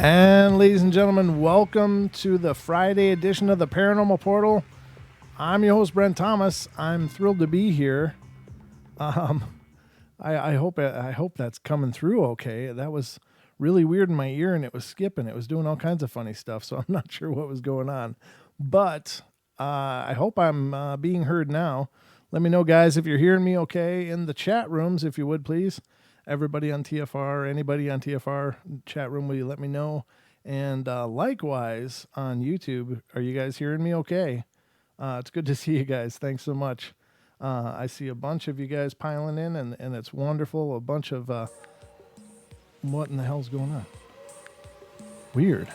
And ladies and gentlemen, welcome to the Friday edition of the Paranormal Portal. I'm your host, Brent Thomas. I'm thrilled to be here. I hope that's coming through okay. That was really weird in my ear, and it was skipping. It was doing all kinds of funny stuff, so I'm not sure what was going on. But I hope I'm being heard now. Let me know, guys, if you're hearing me okay in the chat rooms, if you would, please. Everybody on TFR, anybody on TFR chat room, will you let me know? And likewise on YouTube, are you guys hearing me okay? It's good to see you guys. Thanks so much. I see a bunch of you guys piling in, and it's wonderful. A bunch of, what in the hell's going on? Weird.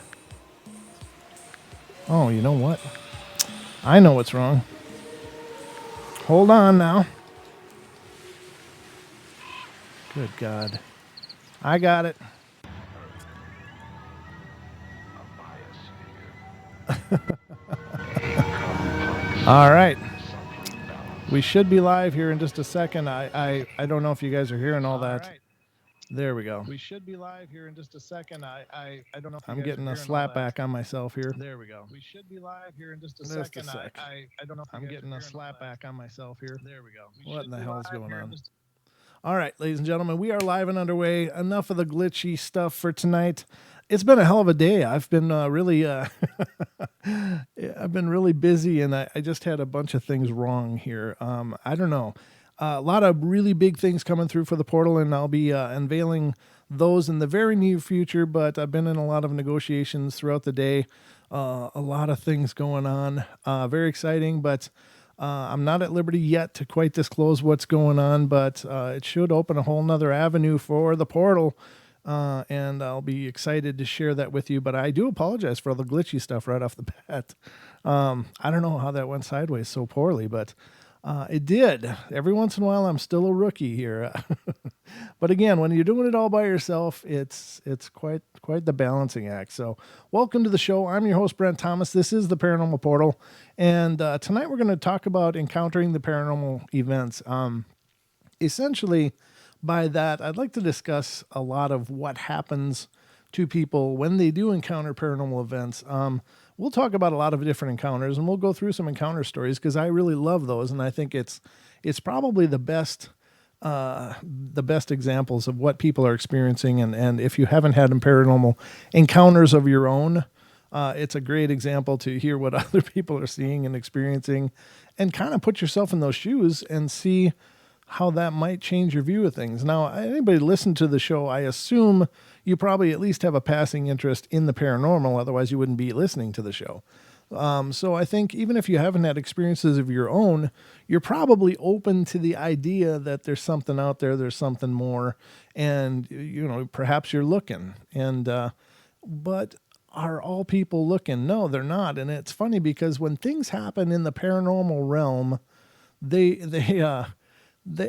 Oh, you know what? I know what's wrong. Hold on now. Good God. I got it. All right. We should be live here in just a second. I don't know if you guys are hearing all that. Right. There we go. We should be live here in just a second. I don't know if I'm getting a slap back on myself here. There we go. We should be live here in just a second. I don't know if I'm getting a slap back on myself here. There we go. What in the hell's going on? All right, ladies and gentlemen, we are live and underway. Enough of the glitchy stuff for tonight. It's been a hell of a day. I've been really busy, and I just had a bunch of things wrong here. I don't know. A lot of really big things coming through for the portal, and I'll be unveiling those in the very near future, but I've been in a lot of negotiations throughout the day. A lot of things going on. Very exciting, but I'm not at liberty yet to quite disclose what's going on, but it should open a whole nother avenue for the portal, and I'll be excited to share that with you. But I do apologize for all the glitchy stuff right off the bat. I don't know how that went sideways so poorly, but it did. Every once in a while, I'm still a rookie here. But again, when you're doing it all by yourself, it's quite the balancing act. So welcome to the show. I'm your host, Brent Thomas. This is the Paranormal Portal. And tonight we're going to talk about encountering the paranormal events. Essentially, by that, I'd like to discuss a lot of what happens to people when they do encounter paranormal events. We'll talk about a lot of different encounters, and we'll go through some encounter stories because I really love those, and I think it's probably the best examples of what people are experiencing. And if you haven't had paranormal encounters of your own, it's a great example to hear what other people are seeing and experiencing, and kind of put yourself in those shoes and see how that might change your view of things. Now, anybody listen to the show, I assume you probably at least have a passing interest in the paranormal, otherwise you wouldn't be listening to the show. So I think even if you haven't had experiences of your own, you're probably open to the idea that there's something out there, there's something more, and perhaps you're looking. And but are all people looking? No, they're not. And it's funny because when things happen in the paranormal realm, they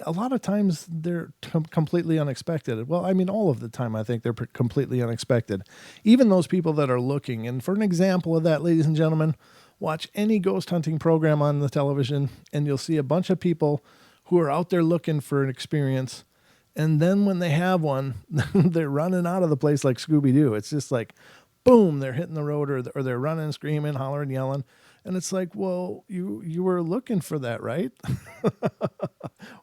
a lot of times they're completely unexpected. Well, I mean, all of the time, I think they're completely unexpected. Even those people that are looking. And for an example of that, ladies and gentlemen, watch any ghost hunting program on the television, and you'll see a bunch of people who are out there looking for an experience. And then when they have one, they're running out of the place like Scooby-Doo. It's just like, boom, they're hitting the road, or they're running, screaming, hollering, yelling. And it's like, well, you were looking for that, right?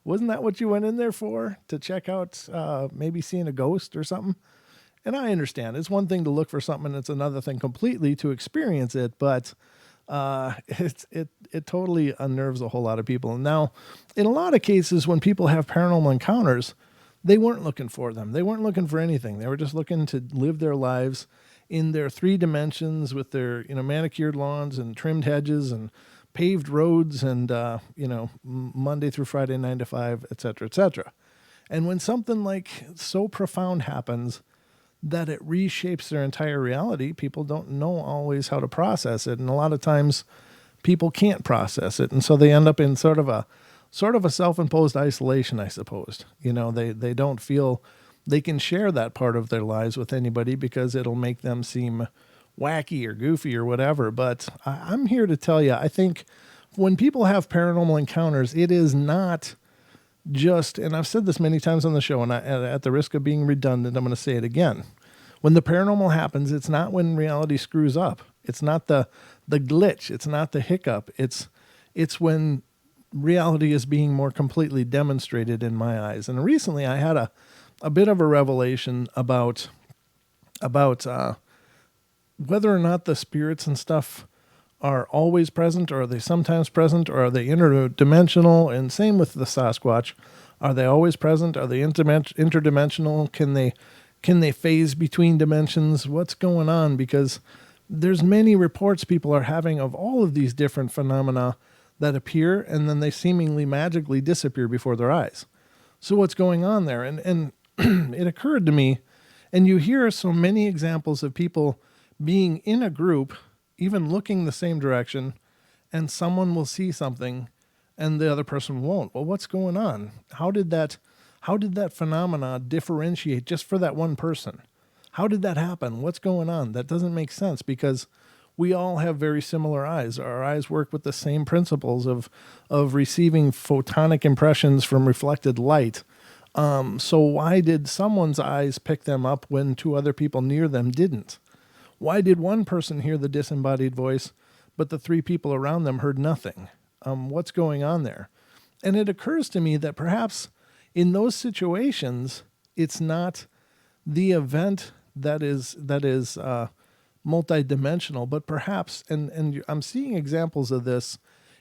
Wasn't that what you went in there for? To check out maybe seeing a ghost or something? And I understand. It's one thing to look for something, and it's another thing completely to experience it. But it totally unnerves a whole lot of people. And now, in a lot of cases, when people have paranormal encounters, they weren't looking for them. They weren't looking for anything. They were just looking to live their lives in their 3 dimensions with their manicured lawns and trimmed hedges and paved roads and Monday through Friday 9 to 5, et cetera, et cetera. And when something like so profound happens that it reshapes their entire reality, people don't know always how to process it, and a lot of times people can't process it, and so they end up in sort of a self-imposed isolation, I suppose. They don't feel they can share that part of their lives with anybody because it'll make them seem wacky or goofy or whatever. But I'm here to tell you, I think when people have paranormal encounters, it is not just, and I've said this many times on the show, and at the risk of being redundant, I'm going to say it again. When the paranormal happens, it's not when reality screws up. It's not the glitch. It's not the hiccup. It's when reality is being more completely demonstrated in my eyes. And recently I had a bit of a revelation about whether or not the spirits and stuff are always present, or are they sometimes present, or are they interdimensional? And same with the Sasquatch. Are they always present? Are they interdimensional? Can they phase between dimensions? What's going on? Because there's many reports people are having of all of these different phenomena that appear and then they seemingly magically disappear before their eyes. So what's going on there? And it occurred to me, and you hear so many examples of people being in a group, even looking the same direction, and someone will see something and the other person won't. Well, what's going on? How did that phenomena differentiate just for that one person? How did that happen? What's going on? That doesn't make sense, because we all have very similar eyes. Our eyes work with the same principles of receiving photonic impressions from reflected light. So why did someone's eyes pick them up when two other people near them didn't? Why did one person hear the disembodied voice, but the three people around them heard nothing? What's going on there? And it occurs to me that perhaps in those situations, it's not the event that is multidimensional, but perhaps, and I'm seeing examples of this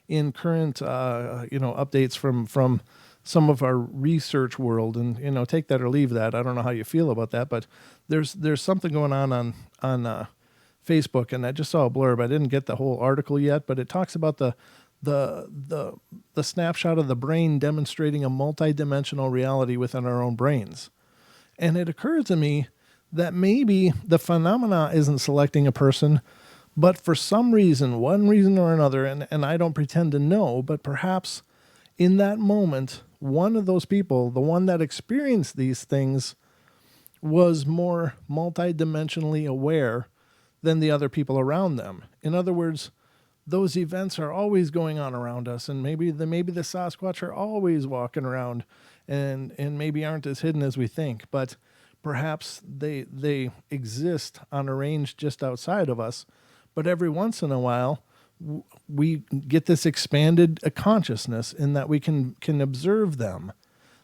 in current, updates from some of our research world, and take that or leave that. I don't know how you feel about that, but there's something going on Facebook, and I just saw a blurb. I didn't get the whole article yet, but it talks about the snapshot of the brain demonstrating a multidimensional reality within our own brains. And it occurred to me that maybe the phenomena isn't selecting a person, but for some reason, one reason or another, and I don't pretend to know, but perhaps in that moment, one of those people, the one that experienced these things, was more multidimensionally aware than the other people around them. In other words, those events are always going on around us, and maybe the Sasquatch are always walking around and maybe aren't as hidden as we think, but perhaps they exist on a range just outside of us. But every once in a while, we get this expanded consciousness in that we can observe them.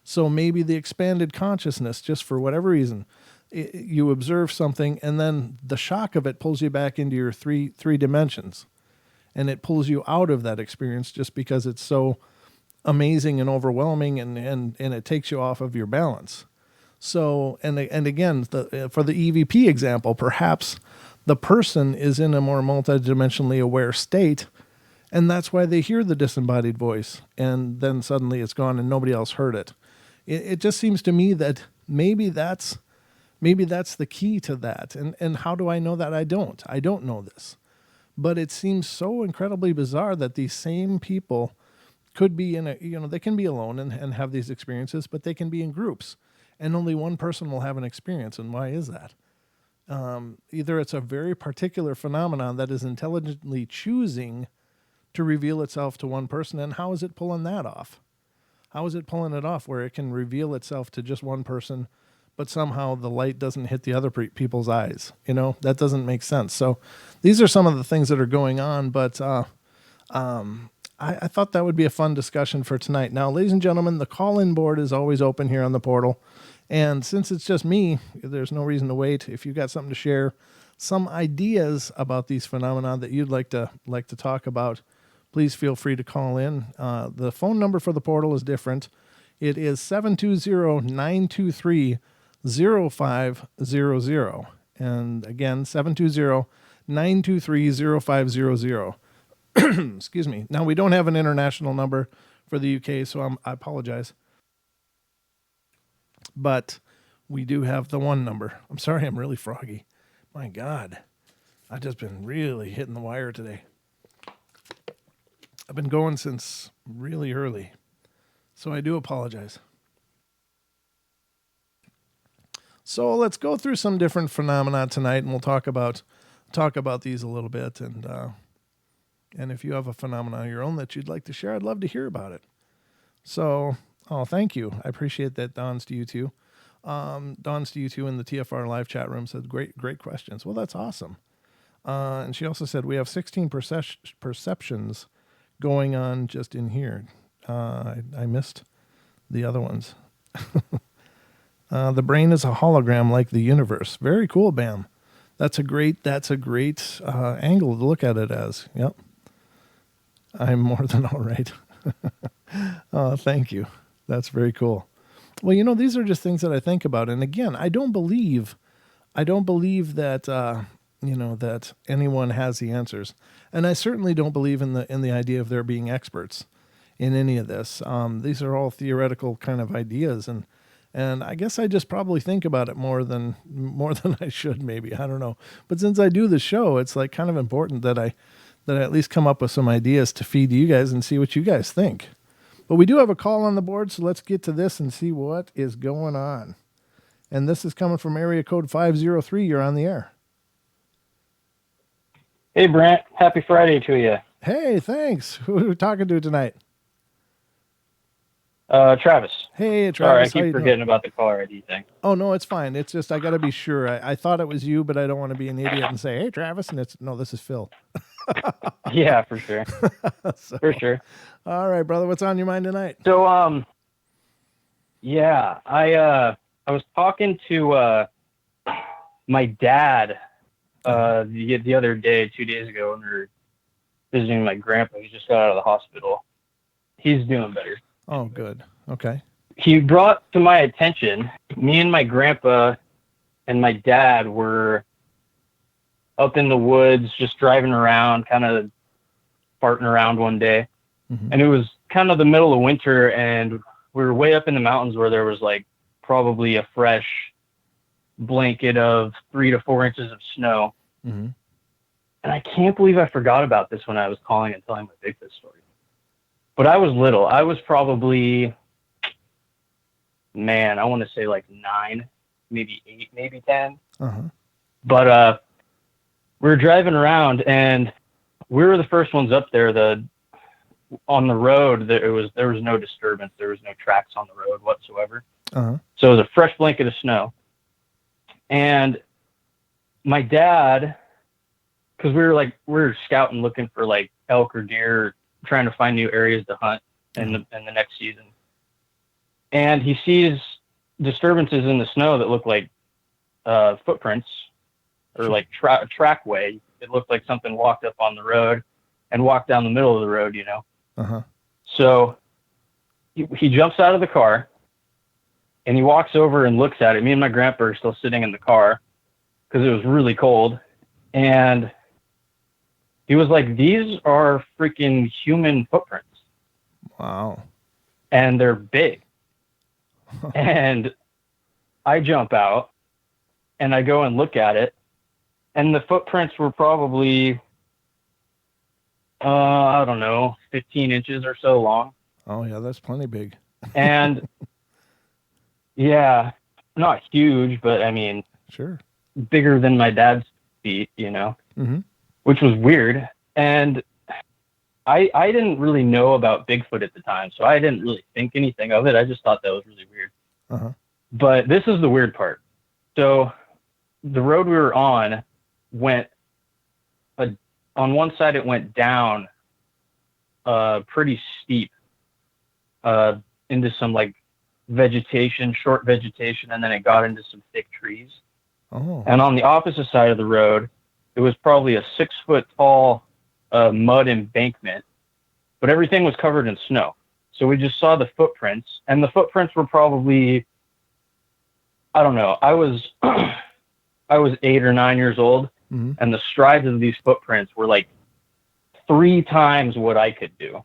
So maybe the expanded consciousness, just for whatever reason, you observe something, and then the shock of it pulls you back into your three dimensions, and it pulls you out of that experience just because it's so amazing and overwhelming, and it takes you off of your balance. So, and again, for the EVP example, perhaps the person is in a more multidimensionally aware state, and that's why they hear the disembodied voice, and then suddenly it's gone and nobody else heard it. It just seems to me that maybe that's the key to that. And how do I know that? I don't know this. But it seems so incredibly bizarre that these same people could be they can be alone and have these experiences, but they can be in groups, and only one person will have an experience. And why is that? Either it's a very particular phenomenon that is intelligently choosing to reveal itself to one person, and how is it pulling that off? How is it pulling it off where it can reveal itself to just one person, but somehow the light doesn't hit the other people's eyes? That doesn't make sense. So these are some of the things that are going on, but I thought that would be a fun discussion for tonight. Now, ladies and gentlemen, the call-in board is always open here on the portal. And since it's just me, there's no reason to wait. If you've got something to share, some ideas about these phenomena that you'd like to talk about, please feel free to call in. The phone number for the portal is different. It is 720-923-0500. And again, 720-923-0500. Excuse me. Now, we don't have an international number for the UK, so I apologize. But we do have the one number. I'm sorry, I'm really froggy. My God, I've just been really hitting the wire today. I've been going since really early, so I do apologize. So let's go through some different phenomena tonight, and we'll talk about these a little bit. And if you have a phenomenon of your own that you'd like to share, I'd love to hear about it. So, thank you. I appreciate that, Don's to you too. Dawn's to you too in the TFR live chat room said, great questions. Well, that's awesome. And she also said, we have 16 perceptions going on just in here. I missed the other ones. The brain is a hologram like the universe. Very cool, Bam. That's a great angle to look at it as. Yep. I'm more than all right. Thank you. That's very cool. Well, these are just things that I think about. And again, I don't believe that, that anyone has the answers. And I certainly don't believe in the idea of there being experts in any of this. These are all theoretical kind of ideas. And I guess I just probably think about it more than I should, maybe. I don't know. But since I do the show, it's like kind of important that I at least come up with some ideas to feed you guys and see what you guys think. But we do have a call on the board, so let's get to this and see what is going on. And this is coming from area code 503. You're on the air. Hey, Brent. Happy Friday to you. Hey, thanks. Who are we talking to tonight? Travis. Hey, Travis. Sorry, I keep forgetting about the caller ID thing. Oh, no, it's fine. It's just I got to be sure. I thought it was you, but I don't want to be an idiot and say, hey, Travis. And this is Phil. Yeah, for sure. For sure. All right, brother. What's on your mind tonight? So, I was talking to my dad the other day, 2 days ago, when we were visiting my grandpa. He just got out of the hospital. He's doing better. Oh, good. Okay. He brought to my attention, me and my grandpa and my dad were up in the woods, just driving around, kind of farting around one day. Mm-hmm. And it was kind of the middle of winter, and we were way up in the mountains where there was like probably a fresh blanket of 3 to 4 inches of snow. Mm-hmm. And I can't believe I forgot about this when I was calling and telling my Bigfoot story. But I was little. I was probably, I want to say like 9, maybe 8, maybe 10. Uh-huh. But we were driving around, and we were the first ones up there. On the road, there was no disturbance. There was no tracks on the road whatsoever. Uh-huh. So it was a fresh blanket of snow. And my dad, because we were scouting, looking for like elk or deer, trying to find new areas to hunt in the next season. And he sees disturbances in the snow that look like footprints or like trackway. It looked like something walked up on the road and walked down the middle of the road, Uh-huh. So he jumps out of the car and he walks over and looks at it. Me and my grandpa are still sitting in the car because it was really cold. And he was like, these are freaking human footprints. Wow. And they're big. And I jump out and I go and look at it. And the footprints were probably, I don't know, 15 inches or so long. Oh, yeah, that's plenty big. And, yeah, not huge, but I mean, sure, bigger than my dad's feet, mm-hmm. Which was weird. And I didn't really know about Bigfoot at the time, so I didn't really think anything of it. I just thought that was really weird. Uh-huh. But this is the weird part. So the road we were on went, on one side it went down pretty steep into some like vegetation, short vegetation, and then it got into some thick trees. Oh. And on the opposite side of the road, it was probably a 6-foot tall mud embankment, but everything was covered in snow. So we just saw the footprints, and the footprints were probably, I don't know, I was 8 or 9 years old, mm-hmm. and the strides of these footprints were like 3 times what I could do.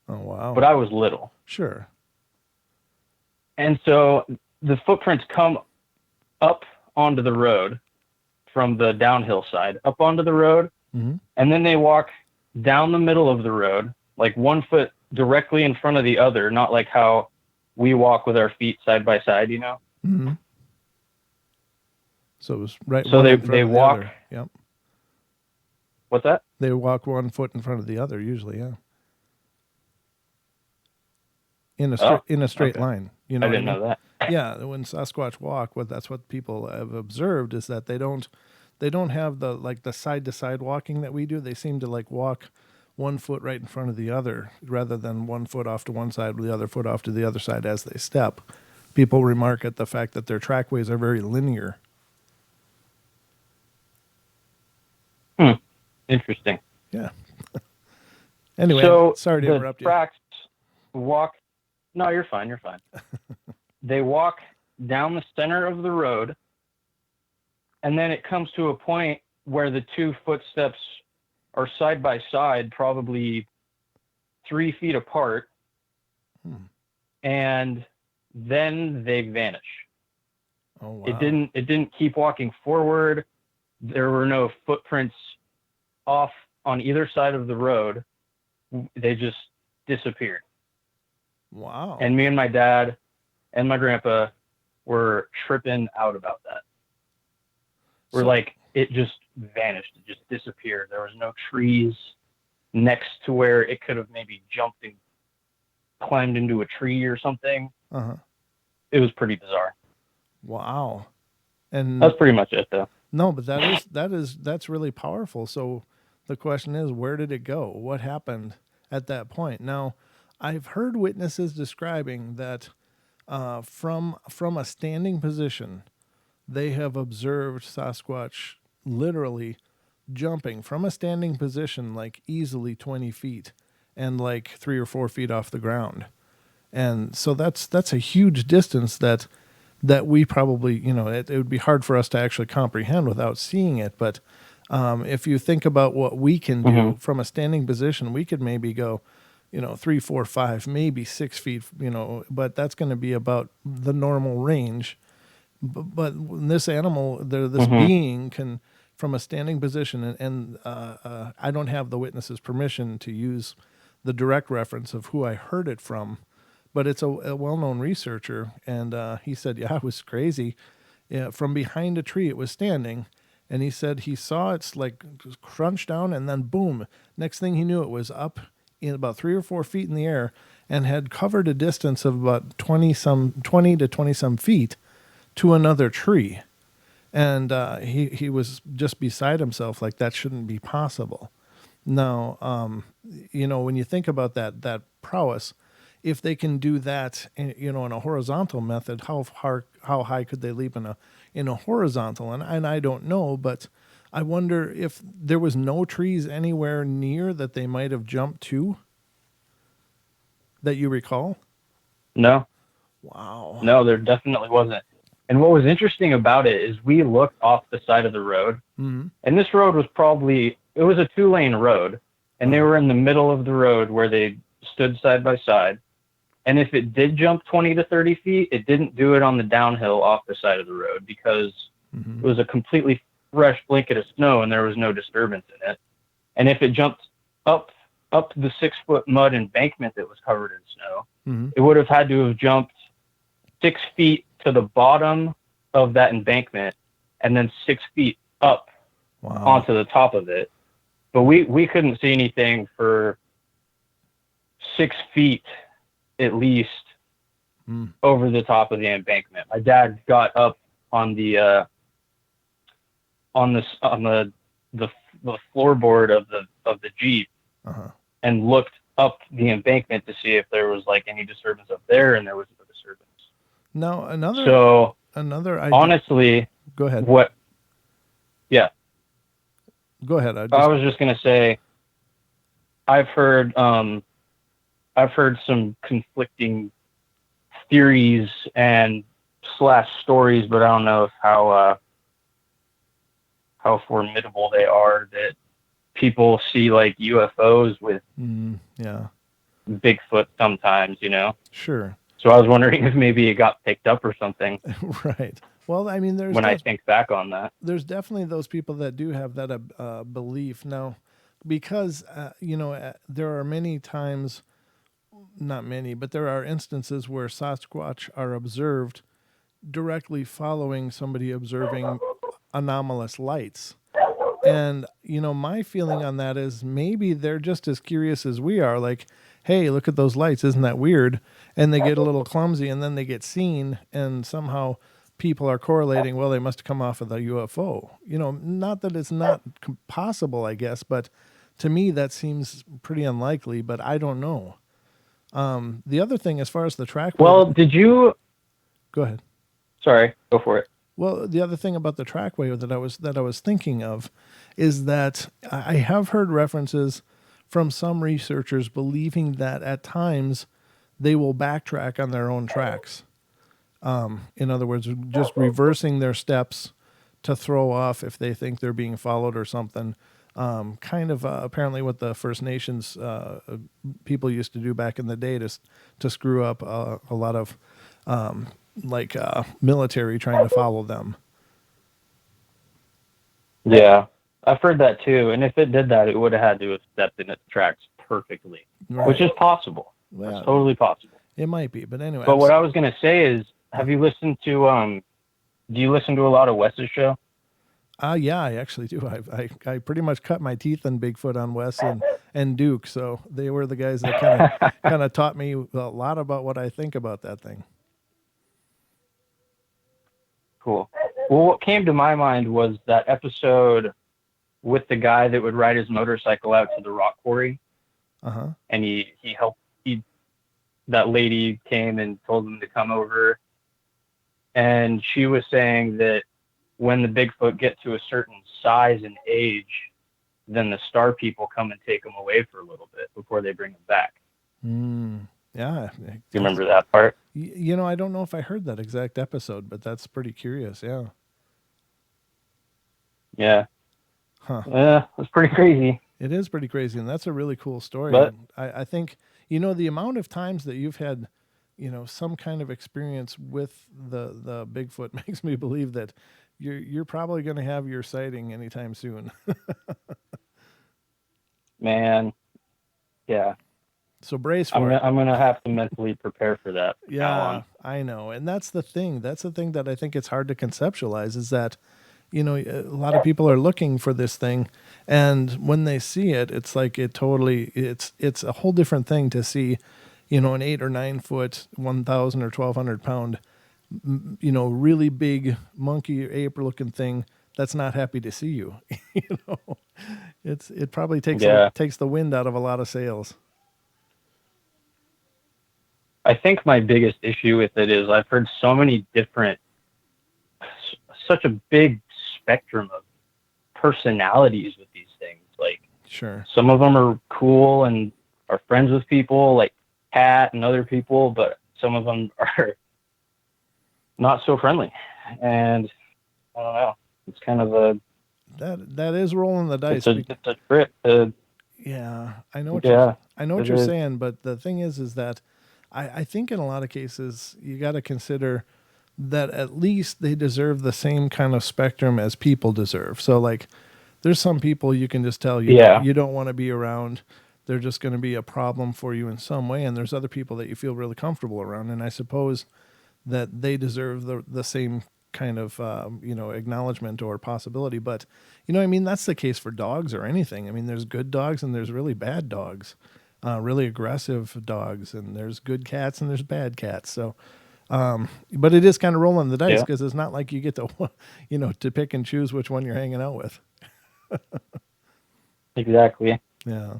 Oh, wow. But I was little. Sure. And so the footprints come up onto the road from the downhill side, up onto the road, mm-hmm. and then they walk down the middle of the road, like 1 foot directly in front of the other, not like how we walk with our feet side by side, Mm-hmm. So it was right. So they walk. The yep. What's that? They walk 1 foot in front of the other, usually, yeah. In a straight line. I didn't know that. Yeah, when Sasquatch walk, that's what people have observed is that they don't have the like the side to side walking that we do. They seem to like walk one foot right in front of the other rather than one foot off to one side, the other foot off to the other side as they step. People remark at the fact that their trackways are very linear. Interesting. Yeah. Anyway, So sorry to the interrupt you. tracks walk. No, you're fine. You're fine. They walk down the center of the road, and then it comes to a point where the two footsteps are side by side, probably 3 feet apart, and then they vanish. Oh wow. It didn't keep walking forward. There were no footprints off on either side of the road. They just disappeared. Wow. And me and my dad and my grandpa were tripping out about that. We're like, it just vanished. It just disappeared. There was no trees next to where it could have maybe jumped and climbed into a tree or something. Uh-huh. It was pretty bizarre. Wow. And that's pretty much it, though. No, but that's really powerful. So the question is, where did it go? What happened at that point? Now, I've heard witnesses describing that from a standing position, they have observed Sasquatch literally jumping from a standing position like easily 20 feet and like 3 or 4 feet off the ground. And so that's a huge distance that we probably, it would be hard for us to actually comprehend without seeing it. But if you think about what we can do from a standing position, we could maybe go, 3, 4, 5, maybe 6 feet, but that's going to be about the normal range. But this animal, this being can, from a standing position, and I don't have the witness's permission to use the direct reference of who I heard it from, but it's a well-known researcher, and he said, yeah, it was crazy. Yeah, from behind a tree, it was standing, and he said he saw it's like crunch down, and then boom, next thing he knew, it was up in about 3 or 4 feet in the air and had covered a distance of about 20 to 20 some feet to another tree. And he was just beside himself, like that shouldn't be possible. Now, when you think about that prowess, if they can do that, in a horizontal method, how high could they leap in a horizontal? And I don't know, but I wonder if there was no trees anywhere near that they might have jumped to, that you recall? No. Wow. No, there definitely wasn't. And what was interesting about it is we looked off the side of the road, and this road was it was a 2-lane road, and they were in the middle of the road where they stood side by side. And if it did jump 20 to 30 feet, it didn't do it on the downhill off the side of the road because it was a completely fresh blanket of snow and there was no disturbance in it. And if it jumped up the 6-foot mud embankment that was covered in snow, it would have had to have jumped 6 feet to the bottom of that embankment and then 6 feet up onto the top of it. But we couldn't see anything for 6 feet at least over the top of the embankment. My dad got up on the floorboard of the Jeep and looked up the embankment to see if there was like any disturbance up there, and there was no disturbance. No, another idea. Honestly, go ahead. Yeah. Go ahead. I was just gonna say, I've heard some conflicting theories and stories, but I don't know how formidable they are, that people see like UFOs with Bigfoot sometimes, Sure. So I was wondering if maybe it got picked up or something. Right. Well, I mean, I think back on that, there's definitely those people that do have that belief now, because there are many times, not many, but there are instances where Sasquatch are observed directly following somebody observing anomalous lights. And, my feeling on that is maybe they're just as curious as we are. Like, hey, look at those lights, isn't that weird? And they get a little clumsy, and then they get seen, and somehow people are correlating, well, they must have come off of the UFO. Not that it's not possible, I guess, but to me that seems pretty unlikely, but I don't know. The other thing, as far as the trackway, Well, did you? go ahead. Sorry, go for it. Well, the other thing about the trackway that I was thinking of is that I have heard references from some researchers believing that at times they will backtrack on their own tracks. In other words, just reversing their steps to throw off if they think they're being followed or something. Apparently what the First Nations people used to do back in the day to screw up a lot of military trying to follow them. Yeah, I've heard that too. And if it did that, it would have had to have stepped in its tracks perfectly, Right. which is possible. Well, That's totally possible. It might be, but anyway. But what I was going to say is, have you listened to, do you listen to a lot of Wes's show? Yeah, I actually do. I pretty much cut my teeth on Bigfoot on Wes and Duke, so they were the guys that kind of taught me a lot about what I think about that thing. Cool. Well, what came to my mind was that episode with the guy that would ride his motorcycle out to the rock quarry. Uh-huh. And he helped, that lady came and told him to come over. And she was saying that when the Bigfoot get to a certain size and age, then the star people come and take them away for a little bit before they bring them back. Yeah. You remember that part? I don't know if I heard that exact episode, but that's pretty curious. Yeah. Yeah. Huh. Yeah, it's pretty crazy. It is pretty crazy, and that's a really cool story. But I think, the amount of times that you've had, some kind of experience with the Bigfoot makes me believe that you're probably going to have your sighting anytime soon. Man, yeah. So brace for it. I'm going to have to mentally prepare for that. Yeah, I know. And that's the thing. That's the thing that I think it's hard to conceptualize is that, a lot of people are looking for this thing. And when they see it, it's like it's a whole different thing to see, an 8 or 9 foot, 1,000 or 1,200 pound, really big monkey ape looking thing that's not happy to see you. It probably takes the wind out of a lot of sails. I think my biggest issue with it is I've heard so many different, such a big spectrum of personalities with these things. Like, sure, some of them are cool and are friends with people, like Kat and other people, but some of them are not so friendly. And I don't know. It's kind of a that is rolling the dice. It's a trip. Yeah, I know what you're saying, but the thing is that I think in a lot of cases you got to consider that at least they deserve the same kind of spectrum as people deserve. So like, there's some people you can just tell you don't want to be around. They're just going to be a problem for you in some way. And there's other people that you feel really comfortable around. And I suppose that they deserve the same kind of, acknowledgement or possibility. But, that's the case for dogs or anything. I mean, there's good dogs and there's really bad dogs, really aggressive dogs, and there's good cats and there's bad cats. So, but it is kind of rolling the dice because it's not like you get to, to pick and choose which one you're hanging out with. Exactly. Yeah.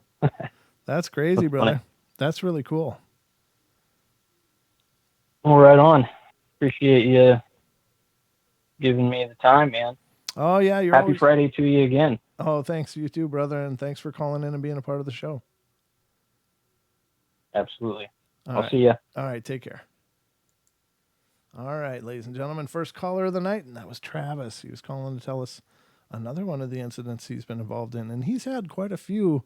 That's crazy, brother. Funny. That's really cool. Well, right on. Appreciate you giving me the time, man. Oh, yeah. Happy Friday to you again. Oh, thanks. You too, brother. And thanks for calling in and being a part of the show. Absolutely. I'll see you. All right. Take care. All right, ladies and gentlemen, first caller of the night, and that was Travis. He was calling to tell us another one of the incidents he's been involved in, and he's had quite a few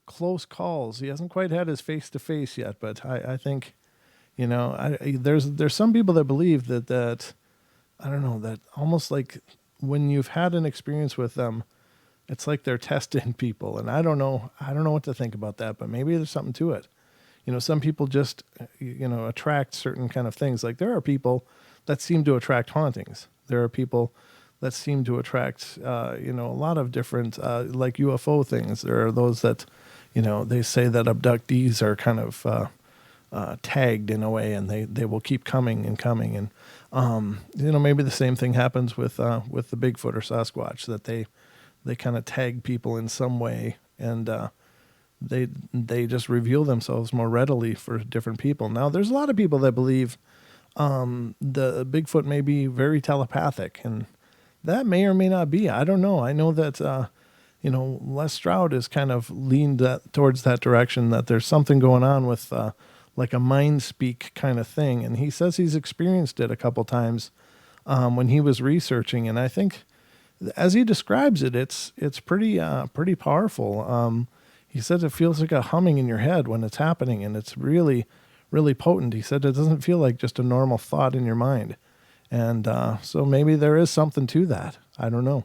close calls. He hasn't quite had his face-to-face yet, but I think, there's some people that believe that I don't know, that almost like when you've had an experience with them, it's like they're testing people, and I don't know what to think about that, but maybe there's something to it. Some people just, attract certain kind of things. Like there are people that seem to attract hauntings. There are people that seem to attract, a lot of different, like UFO things. There are those that, they say that abductees are kind of tagged in a way, and they will keep coming and coming. And maybe the same thing happens with the Bigfoot or Sasquatch, that they kind of tag people in some way, and they just reveal themselves more readily for different people. Now, there's a lot of people that believe the Bigfoot may be very telepathic, and that may or may not be. I don't know. I know that Les Stroud is kind of leaned towards that direction, that there's something going on with like a mind speak kind of thing, and he says he's experienced it a couple times when he was researching, and I think, as he describes it, it's pretty powerful. He says it feels like a humming in your head when it's happening, and it's really, really potent. He said it doesn't feel like just a normal thought in your mind, and so maybe there is something to that. I don't know.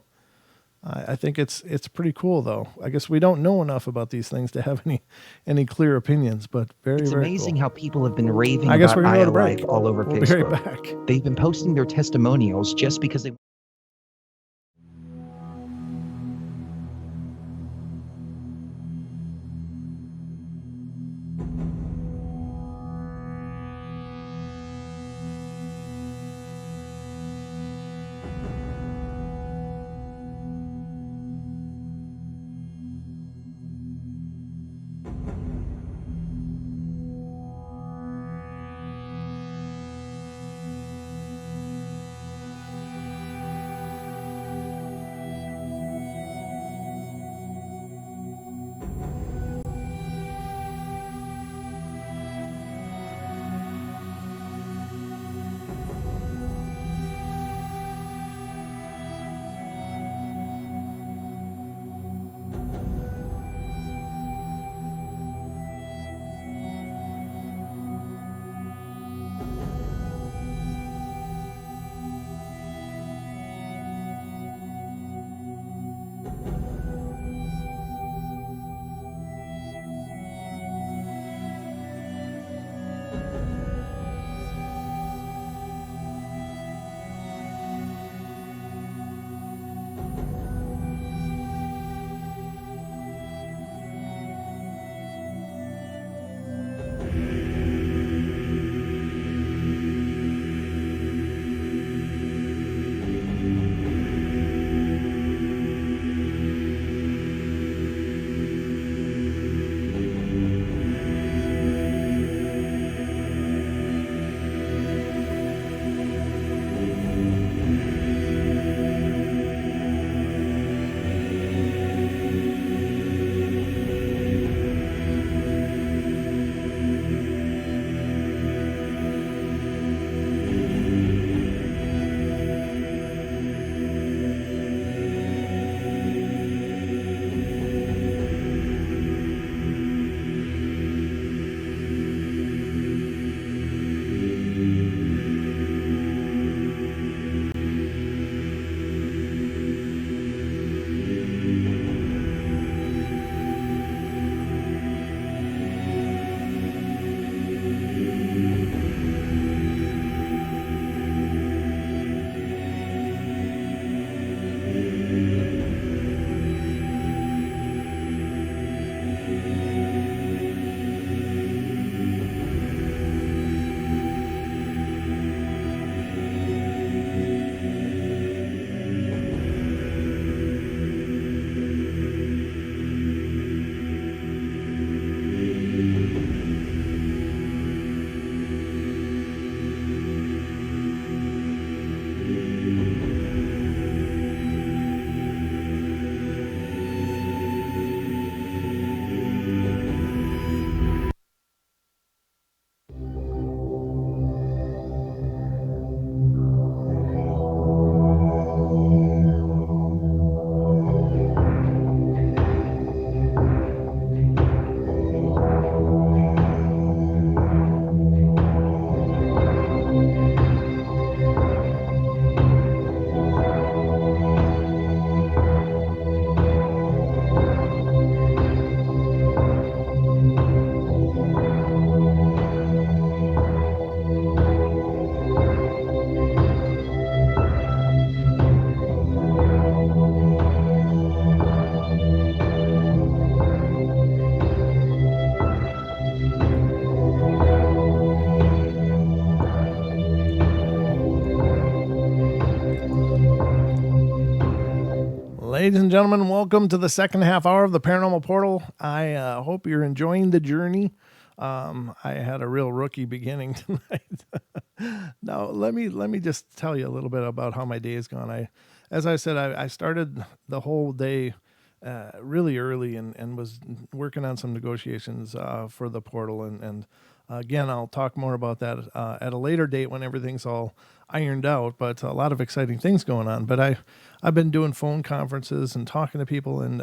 I think it's pretty cool, though. I guess we don't know enough about these things to have any clear opinions, but It's very amazing cool. how people have been raving I guess about we're gonna go to break. ILI all over We'll Facebook. be right back. They've been posting their testimonials just because they Ladies and gentlemen, welcome to the second half hour of the Paranormal Portal. I hope you're enjoying the journey. I had a real rookie beginning tonight. Now, let me just tell you a little bit about how my day has gone. As I said, I started the whole day really early and was working on some negotiations for the portal. And again, I'll talk more about that at a later date when everything's all ironed out. But a lot of exciting things going on. But I've been doing phone conferences and talking to people and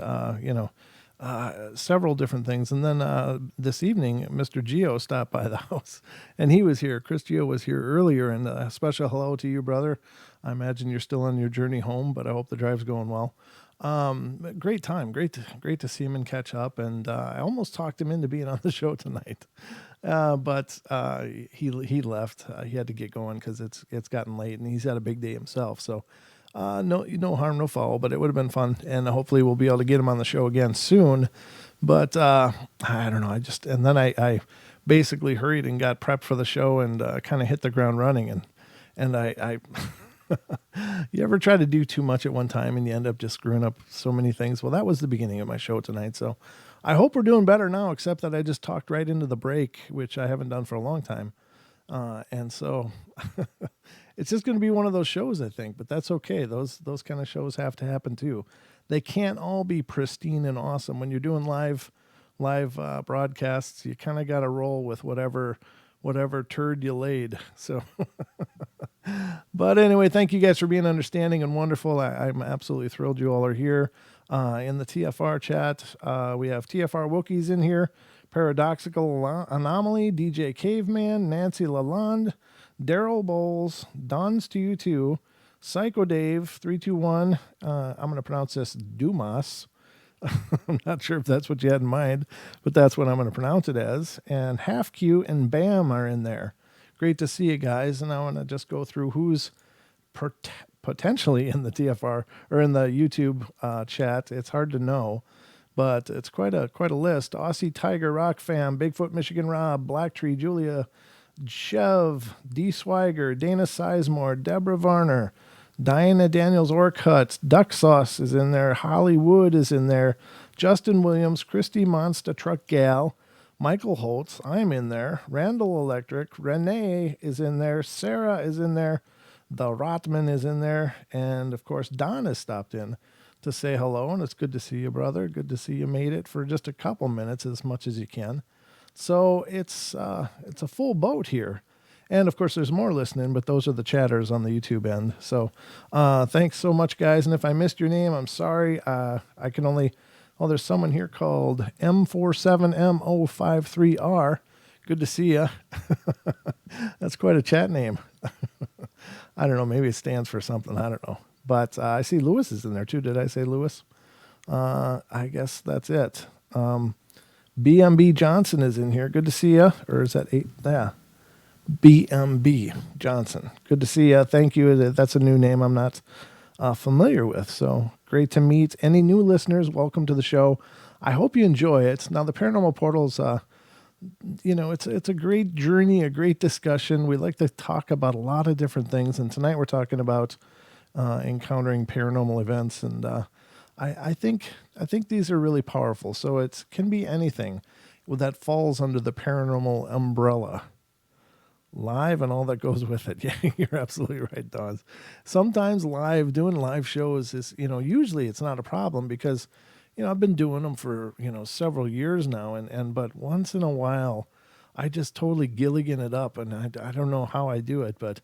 several different things. And then this evening, Mr. Geo stopped by the house, and he was here. Chris Geo was here earlier, and a special hello to you, brother. I imagine you're still on your journey home, but I hope the drive's going well. Great time, great to see him and catch up. And I almost talked him into being on the show tonight, but he left. He had to get going because it's gotten late, and he's had a big day himself. So. No harm, no foul, but it would have been fun, and hopefully we'll be able to get him on the show again soon. But I don't know. And then I basically hurried and got prepped for the show and kind of hit the ground running. And I you ever try to do too much at one time and you end up just screwing up so many things? Well, that was the beginning of my show tonight. So I hope we're doing better now, except that I just talked right into the break, which I haven't done for a long time. And so it's just going to be one of those shows, I think, but that's okay. Those kind of shows have to happen too. They can't all be pristine and awesome. When you're doing live broadcasts, you kind of got to roll with whatever turd you laid. So, but anyway, thank you guys for being understanding and wonderful. I'm absolutely thrilled you all are here. In the TFR chat, we have TFR Wookiees in here. Paradoxical Anomaly, DJ Caveman, Nancy Lalonde, Daryl Bowles, Don's to you too, Psycho Dave 321. I'm going to pronounce this Dumas. I'm not sure if that's what you had in mind, but that's what I'm going to pronounce it as. And Half Q and Bam are in there. Great to see you guys. And I want to just go through who's potentially in the TFR or in the YouTube chat. It's hard to know. But it's quite a list. Aussie Tiger Rock Fam, Bigfoot Michigan Rob, Black Tree Julia, Chev, D Swiger, Dana Sizemore, Deborah Varner, Diana Daniels Orcutt, Duck Sauce is in there, Hollywood is in there, Justin Williams, Christy Monster Truck Gal, Michael Holtz, I'm in there, Randall Electric, Renee is in there, Sarah is in there, the Rotman is in there, and of course Don has stopped in to say hello, and it's good to see you, brother. Good to see you made it for just a couple minutes, as much as you can. So it's a full boat here, and of course there's more listening, but those are the chatters on the YouTube end. So thanks so much, guys. And if I missed your name, I'm sorry. I can only. Oh, there's someone here called M47MO53R. Good to see you. That's quite a chat name. I don't know. Maybe it stands for something. I don't know. But I see Lewis is in there too. Did I say Lewis? I guess that's it. BMB Johnson is in here. Good to see you. Or is that 8? Yeah. BMB Johnson. Good to see you. Thank you. That's a new name I'm not familiar with. So great to meet any new listeners. Welcome to the show. I hope you enjoy it. Now, the Paranormal Portal's, it's a great journey, a great discussion. We like to talk about a lot of different things. And tonight we're talking about encountering paranormal events, and I think these are really powerful. So it can be anything that falls under the paranormal umbrella, live and all that goes with it. Yeah, you're absolutely right, Don. Sometimes doing live shows is, usually it's not a problem because, I've been doing them for several years now, but once in a while, I just totally Gilligan it up, and I don't know how I do it, but.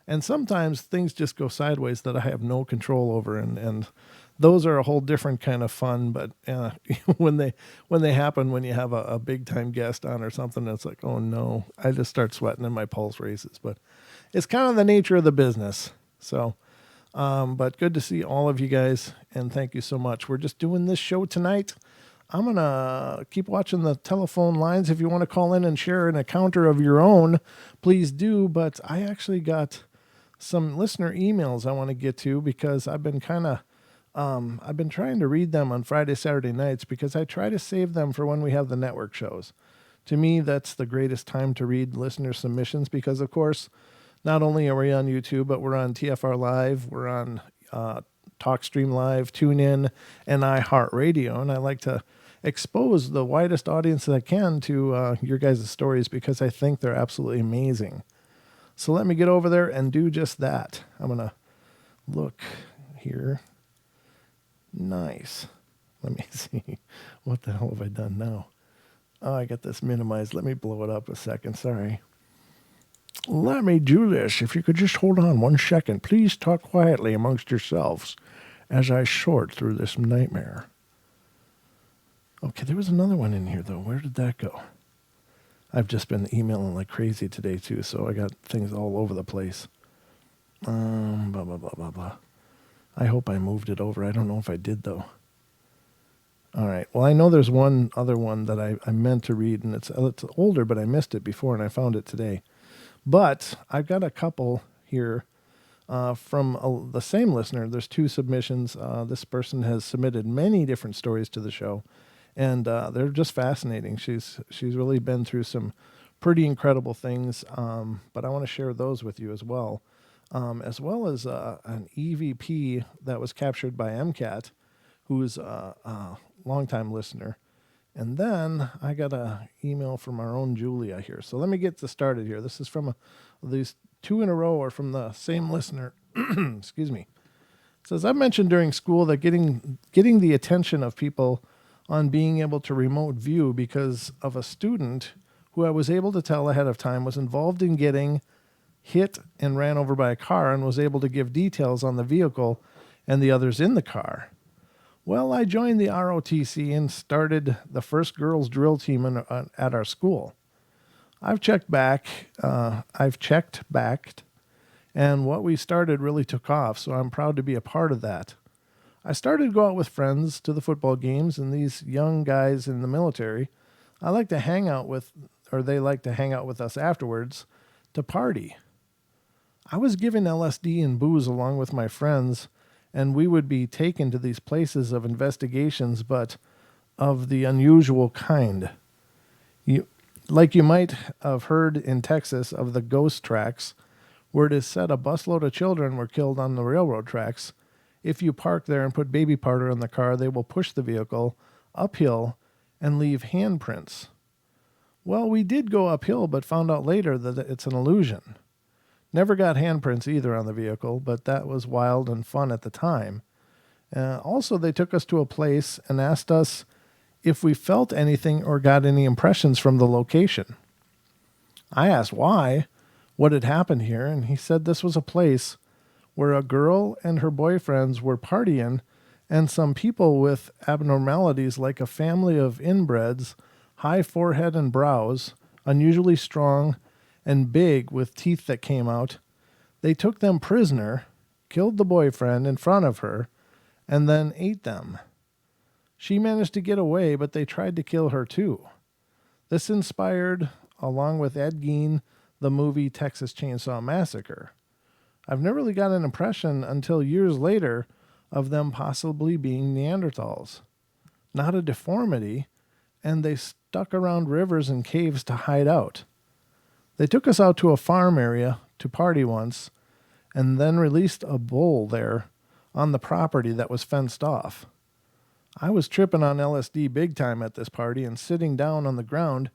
And sometimes things just go sideways that I have no control over, and those are a whole different kind of fun. But when they happen, when you have a big time guest on or something, it's like, oh no, I just start sweating and my pulse races. But it's kind of the nature of the business. So, but good to see all of you guys, and thank you so much. We're just doing this show tonight. I'm going to keep watching the telephone lines. If you want to call in and share an encounter of your own, please do. But I actually got some listener emails I want to get to because I've been trying to read them on Friday, Saturday nights because I try to save them for when we have the network shows. To me, that's the greatest time to read listener submissions because, of course, not only are we on YouTube, but we're on TFR Live, we're on TalkStream Live, TuneIn, and iHeartRadio. And I like to expose the widest audience that I can to your guys' stories because I think they're absolutely amazing. So let me get over there and do just that. I'm going to look here. Nice. Let me see. What the hell have I done now? Oh, I got this minimized. Let me blow it up a second. Sorry. Let me do this. If you could just hold on 1 second. Please talk quietly amongst yourselves as I sort through this nightmare. Okay, there was another one in here, though. Where did that go? I've just been emailing like crazy today, too, so I got things all over the place. Blah, blah, blah, blah, blah. I hope I moved it over. I don't know if I did, though. All right. Well, I know there's one other one that I meant to read, and it's older, but I missed it before, and I found it today. But I've got a couple here from the same listener. There's 2 submissions. This person has submitted many different stories to the show, and they're just fascinating. She's really been through some pretty incredible things, but I want to share those with you as well as an EVP that was captured by MCAT, who's a longtime listener. And then I got an email from our own Julia here. So let me get this started here. This is from these 2 in a row are from the same listener. Excuse me. It says, I've mentioned during school that getting the attention of people on being able to remote view because of a student who I was able to tell ahead of time was involved in getting hit and ran over by a car and was able to give details on the vehicle and the others in the car. Well, I joined the ROTC and started the first girls drill team at our school. I've checked back, and what we started really took off, so I'm proud to be a part of that. I started to go out with friends to the football games, and these young guys in the military, I like to hang out with, or they like to hang out with us afterwards to party. I was given LSD and booze along with my friends, and we would be taken to these places of investigations, but of the unusual kind. You might have heard in Texas of the ghost tracks, where it is said a busload of children were killed on the railroad tracks. If you park there and put baby powder in the car, they will push the vehicle uphill and leave handprints. Well, we did go uphill, but found out later that it's an illusion. Never got handprints either on the vehicle, but that was wild and fun at the time. Also, they took us to a place and asked us if we felt anything or got any impressions from the location. I asked why, what had happened here, and he said this was a place where a girl and her boyfriends were partying, and some people with abnormalities like a family of inbreds, high forehead and brows, unusually strong, and big with teeth that came out. They took them prisoner, killed the boyfriend in front of her, and then ate them. She managed to get away, but they tried to kill her too. This inspired, along with Ed Gein, the movie Texas Chainsaw Massacre. I've never really got an impression until years later of them possibly being Neanderthals. Not a deformity, and they stuck around rivers and caves to hide out. They took us out to a farm area to party once, and then released a bull there on the property that was fenced off. I was tripping on LSD big time at this party, and sitting down on the ground,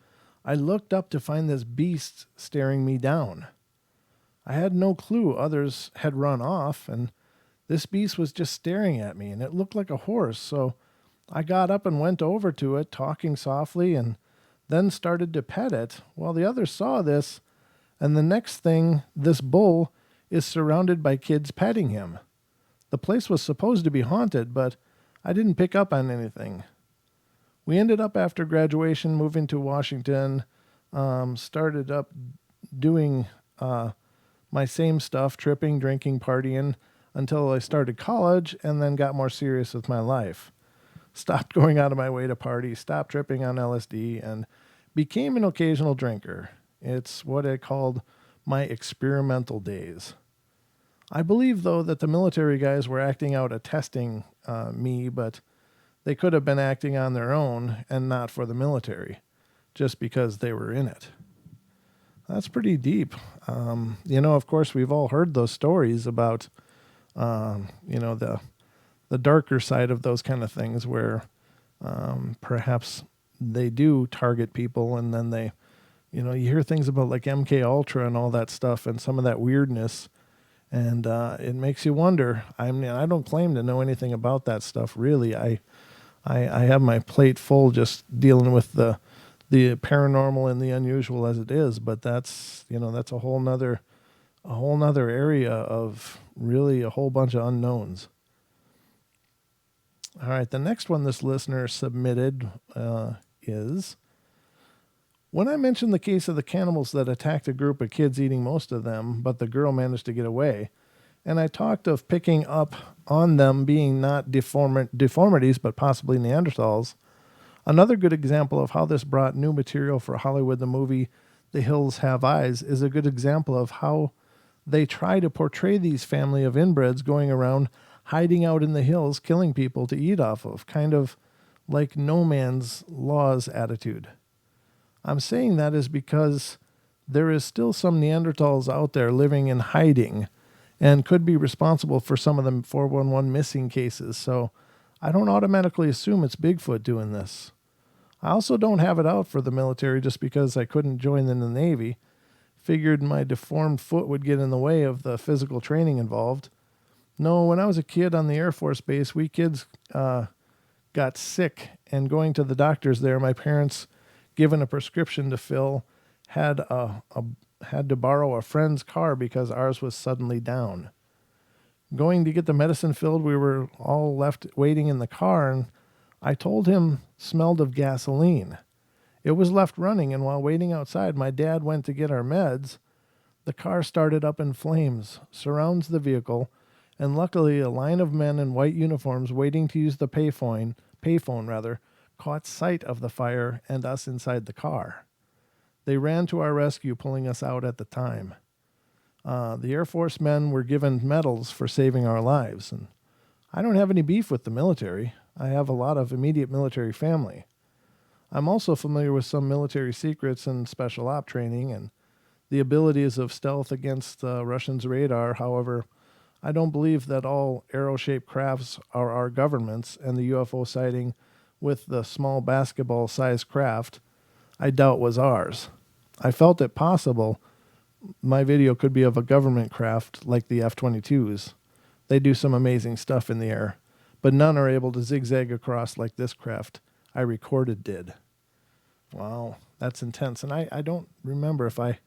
I looked up to find this beast staring me down. I had no clue others had run off, and this beast was just staring at me, and it looked like a horse, so I got up and went over to it, talking softly, and then started to pet it. Well, the others saw this, and the next thing, this bull is surrounded by kids petting him. The place was supposed to be haunted, but I didn't pick up on anything. We ended up after graduation moving to Washington, started up doing my same stuff, tripping, drinking, partying, until I started college and then got more serious with my life. Stopped going out of my way to party, stopped tripping on LSD, and became an occasional drinker. It's what I called my experimental days. I believe, though, that the military guys were acting out a testing me, but they could have been acting on their own and not for the military, just because they were in it. That's pretty deep. Of course, we've all heard those stories about, the darker side of those kind of things where perhaps they do target people, and then they, you hear things about like MK Ultra and all that stuff and some of that weirdness, and it makes you wonder. I mean, I don't claim to know anything about that stuff really. I have my plate full just dealing with the paranormal and the unusual as it is, but that's a whole nother area of really a whole bunch of unknowns. All right, the next one this listener submitted is, when I mentioned the case of the cannibals that attacked a group of kids, eating most of them, but the girl managed to get away, and I talked of picking up on them being not deformities, but possibly Neanderthals, another good example of how this brought new material for Hollywood, the movie The Hills Have Eyes, is a good example of how they try to portray these family of inbreds going around hiding out in the hills, killing people to eat off of, kind of like no man's laws attitude. I'm saying that is because there is still some Neanderthals out there living in hiding and could be responsible for some of the 411 missing cases, so I don't automatically assume it's Bigfoot doing this. I also don't have it out for the military just because I couldn't join in the Navy. Figured my deformed foot would get in the way of the physical training involved. No, when I was a kid on the Air Force Base, we kids got sick, and going to the doctors there, my parents, given a prescription to fill, had to borrow a friend's car because ours was suddenly down. Going to get the medicine filled, we were all left waiting in the car, and I told him smelled of gasoline. It was left running, and while waiting outside, my dad went to get our meds. The car started up in flames, surrounds the vehicle, and luckily a line of men in white uniforms waiting to use the payphone caught sight of the fire and us inside the car. They ran to our rescue, pulling us out at the time. The Air Force men were given medals for saving our lives, and I don't have any beef with the military. I have a lot of immediate military family. I'm also familiar with some military secrets and special op training and the abilities of stealth against Russians' radar. However, I don't believe that all arrow-shaped crafts are our government's, and the UFO sighting with the small basketball-sized craft I doubt was ours. I felt it possible my video could be of a government craft like the F-22s. They do some amazing stuff in the air, but none are able to zigzag across like this craft I recorded did. Wow, that's intense. And I don't remember if I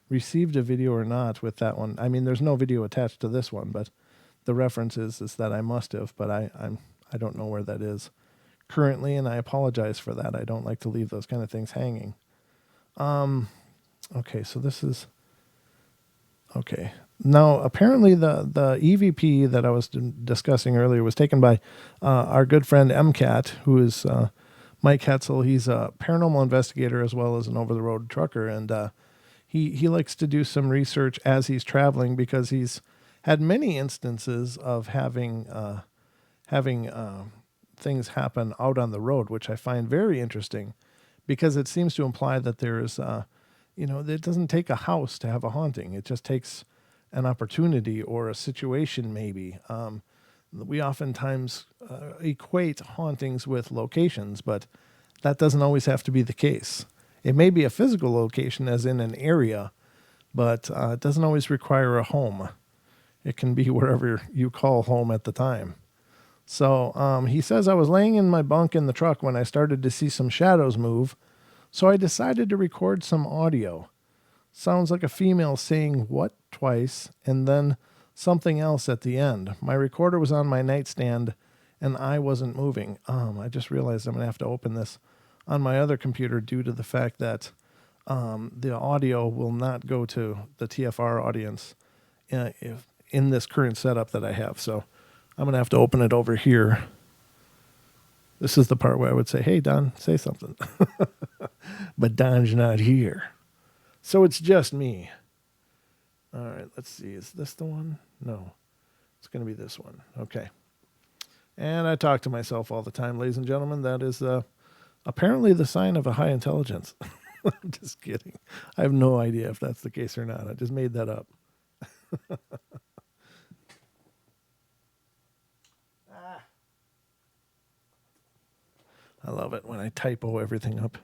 received a video or not with that one. I mean, there's no video attached to this one, but the reference is that I must have, but I don't know where that is currently, and I apologize for that. I don't like to leave those kind of things hanging. Okay, so this is... Okay. Now, apparently the EVP that I was discussing earlier was taken by our good friend MCAT, who is Mike Hetzel. He's a paranormal investigator as well as an over-the-road trucker, and he likes to do some research as he's traveling because he's had many instances of having things happen out on the road, which I find very interesting because it seems to imply that there's it doesn't take a house to have a haunting. It just takes an opportunity or a situation, maybe. We oftentimes equate hauntings with locations, but that doesn't always have to be the case. It may be a physical location, as in an area, but it doesn't always require a home. It can be wherever you call home at the time. So he says, I was laying in my bunk in the truck when I started to see some shadows move, so I decided to record some audio. Sounds like a female saying what twice and then something else at the end. My recorder was on my nightstand and I wasn't moving. I just realized I'm going to have to open this on my other computer due to the fact that the audio will not go to the TFR audience in this current setup that I have. So I'm going to have to open it over here. This is the part where I would say, hey, Don, say something. But Don's not here. So it's just me. All right, let's see. Is this the one? No. It's going to be this one. Okay. And I talk to myself all the time, ladies and gentlemen. That is apparently the sign of a high intelligence. I'm just kidding. I have no idea if that's the case or not. I just made that up. I love it when I typo everything up.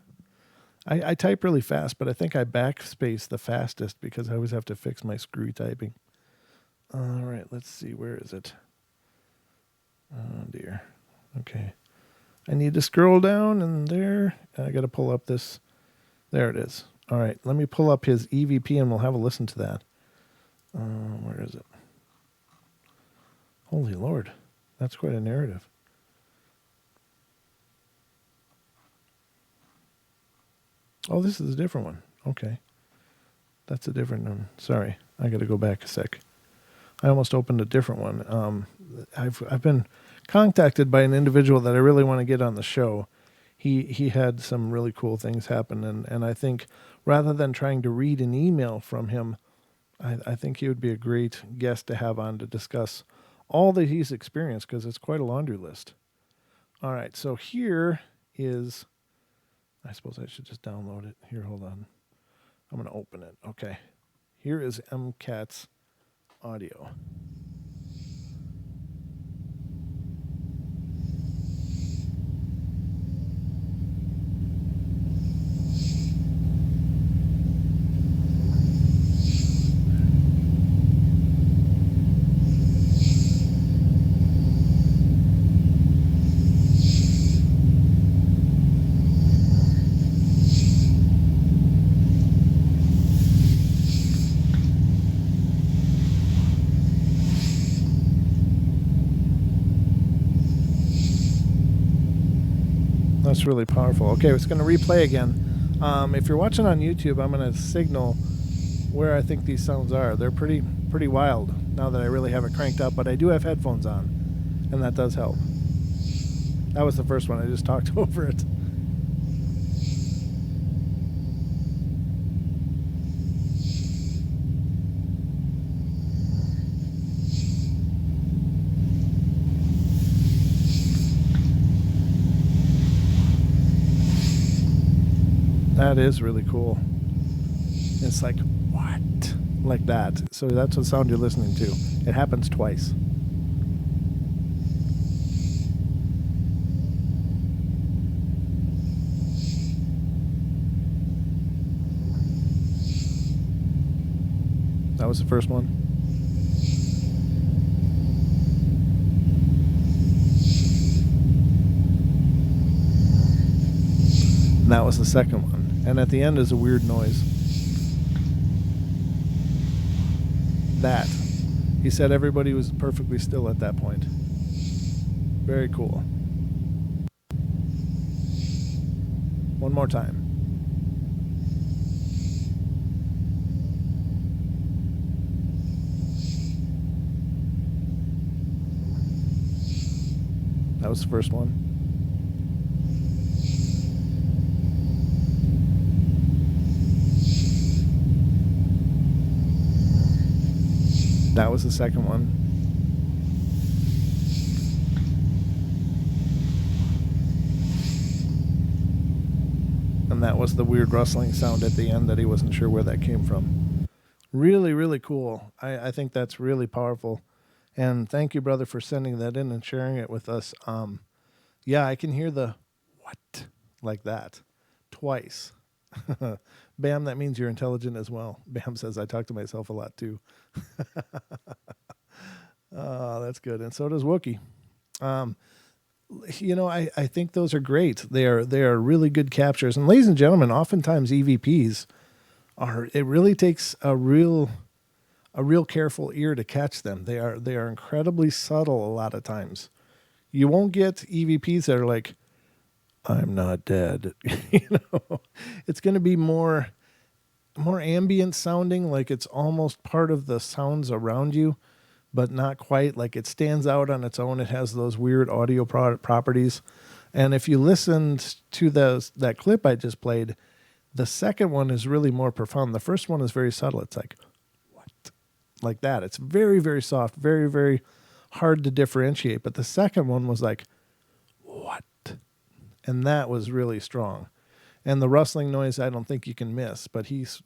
I type really fast, but I think I backspace the fastest because I always have to fix my screw typing. All right, let's see. Where is it? Oh, dear. Okay. I need to scroll down, and there. I got to pull up this. There it is. All right, let me pull up his EVP, and we'll have a listen to that. Where is it? Holy Lord. That's quite a narrative. Oh, this is a different one. Okay. That's a different one. Sorry. I got to go back a sec. I almost opened a different one. I've been contacted by an individual that I really want to get on the show. He had some really cool things happen, and I think rather than trying to read an email from him, I think he would be a great guest to have on to discuss all that he's experienced, because it's quite a laundry list. All right, so here is, I suppose I should just download it. Here, hold on. I'm going to open it. Okay. Here is MCAT's audio. That's really powerful. Okay, it's going to replay again. If you're watching on YouTube, I'm going to signal where I think these sounds are. They're pretty wild now that I really have it cranked up, but I do have headphones on, and that does help. That was the first one. I just talked over it. That is really cool. It's like, what? Like that. So that's the sound you're listening to. It happens twice. That was the first one. And that was the second one. And at the end is a weird noise. That. He said everybody was perfectly still at that point. Very cool. One more time. That was the first one. That was the second one. And that was the weird rustling sound at the end that he wasn't sure where that came from. Really, really cool. I think that's really powerful. And thank you, brother, for sending that in and sharing it with us. Yeah, I can hear the what like that twice. Bam, that means you're intelligent as well. Bam says, I talk to myself a lot too. Oh, that's good. And so does Wookie. I think those are great. They are really good captures. And ladies and gentlemen, oftentimes EVPs it really takes a real careful ear to catch them. They are incredibly subtle a lot of times. You won't get EVPs that are like, I'm not dead. It's going to be more ambient sounding, like it's almost part of the sounds around you, but not quite. Like it stands out on its own. It has those weird audio properties. And if you listened to that clip I just played, the second one is really more profound. The first one is very subtle. It's like, what? Like that. It's very, very soft, very, very hard to differentiate. But the second one was like, what? And that was really strong. And the rustling noise, I don't think you can miss. But he's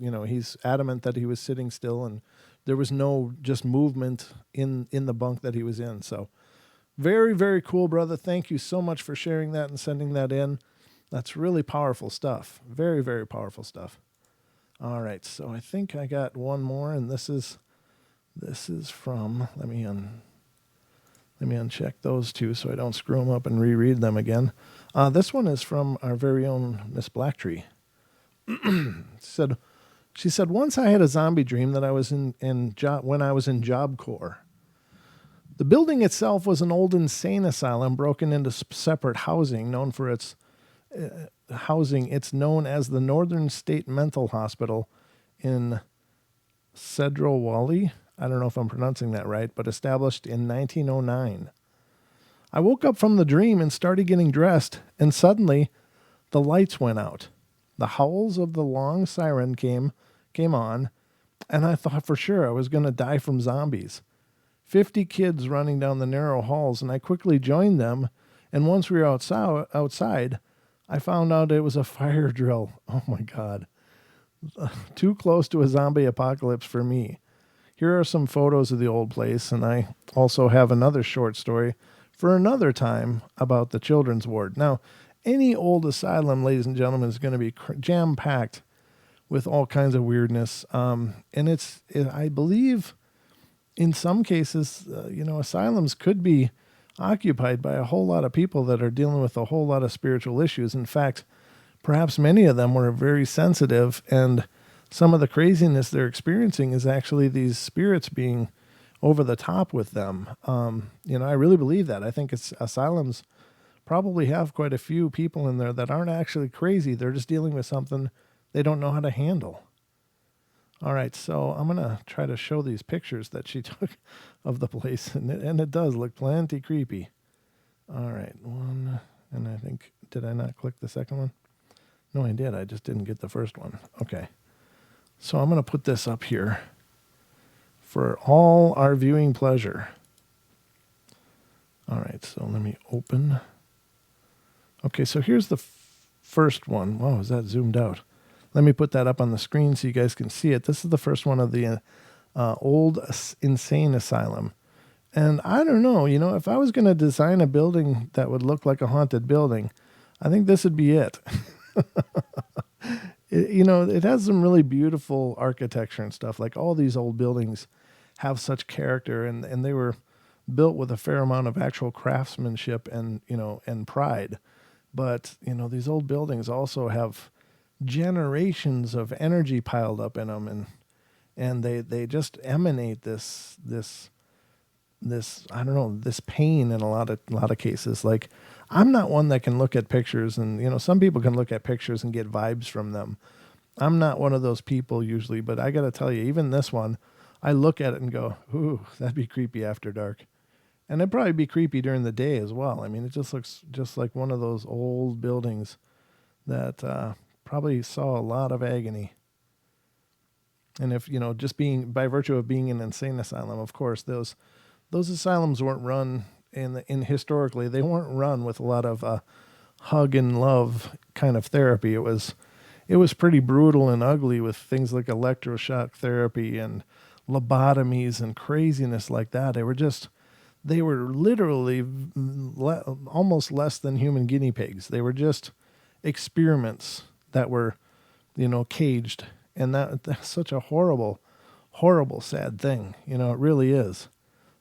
adamant that he was sitting still, and there was no just movement in the bunk that he was in. So Very, very cool, brother. Thank you so much for sharing that and sending that in. That's really powerful stuff. Very, very powerful stuff. All right, so I think I got one more, and this is from. Let me uncheck those two so I don't screw them up and reread them again. This one is from our very own Miss Blacktree. She said, once I had a zombie dream that I was when I was in Job Corps. The building itself was an old insane asylum broken into separate housing, known for its housing. It's known as the Northern State Mental Hospital in Sedro-Wally. I don't know if I'm pronouncing that right, but established in 1909. I woke up from the dream and started getting dressed, and suddenly the lights went out. The howls of the long siren came on, and I thought for sure I was going to die from zombies. 50 kids running down the narrow halls, and I quickly joined them, and once we were outside, I found out it was a fire drill. Oh my God. Too close to a zombie apocalypse for me. Here are some photos of the old place, and I also have another short story for another time about the children's ward. Now, any old asylum, ladies and gentlemen, is going to be jam-packed with all kinds of weirdness. And I believe in some cases, asylums could be occupied by a whole lot of people that are dealing with a whole lot of spiritual issues. In fact, perhaps many of them were very sensitive, and some of the craziness they're experiencing is actually these spirits being over the top with them. I really believe that. I think asylums probably have quite a few people in there that aren't actually crazy. They're just dealing with something they don't know how to handle. All right, so I'm going to try to show these pictures that she took of the place, and it does look plenty creepy. All right, one, and I think, did I not click the second one? No, I did. I just didn't get the first one. Okay, so I'm going to put this up here for all our viewing pleasure. All right, so let me open. Okay, so here's the first one. Wow, is that zoomed out? Let me put that up on the screen so you guys can see it. This is the first one of the old insane asylum. And I don't know, if I was going to design a building that would look like a haunted building, I think this would be it. It has some really beautiful architecture and stuff. Like all these old buildings have such character, and they were built with a fair amount of actual craftsmanship and pride. But, these old buildings also have generations of energy piled up in them, and they just emanate this I don't know, this pain in a lot of cases. Like, I'm not one that can look at pictures, and some people can look at pictures and get vibes from them. I'm not one of those people usually, but I got to tell you, even this one, I look at it and go, ooh, that'd be creepy after dark. And it'd probably be creepy during the day as well. I mean, it just looks just like one of those old buildings that probably saw a lot of agony. And if, just being, by virtue of being an insane asylum, of course, those asylums weren't run in historically, they weren't run with a lot of hug and love kind of therapy. It was pretty brutal and ugly with things like electroshock therapy and lobotomies and craziness like that. They were literally almost less than human guinea pigs. They were just experiments that were, caged. And that's such a horrible, horrible, sad thing. It really is.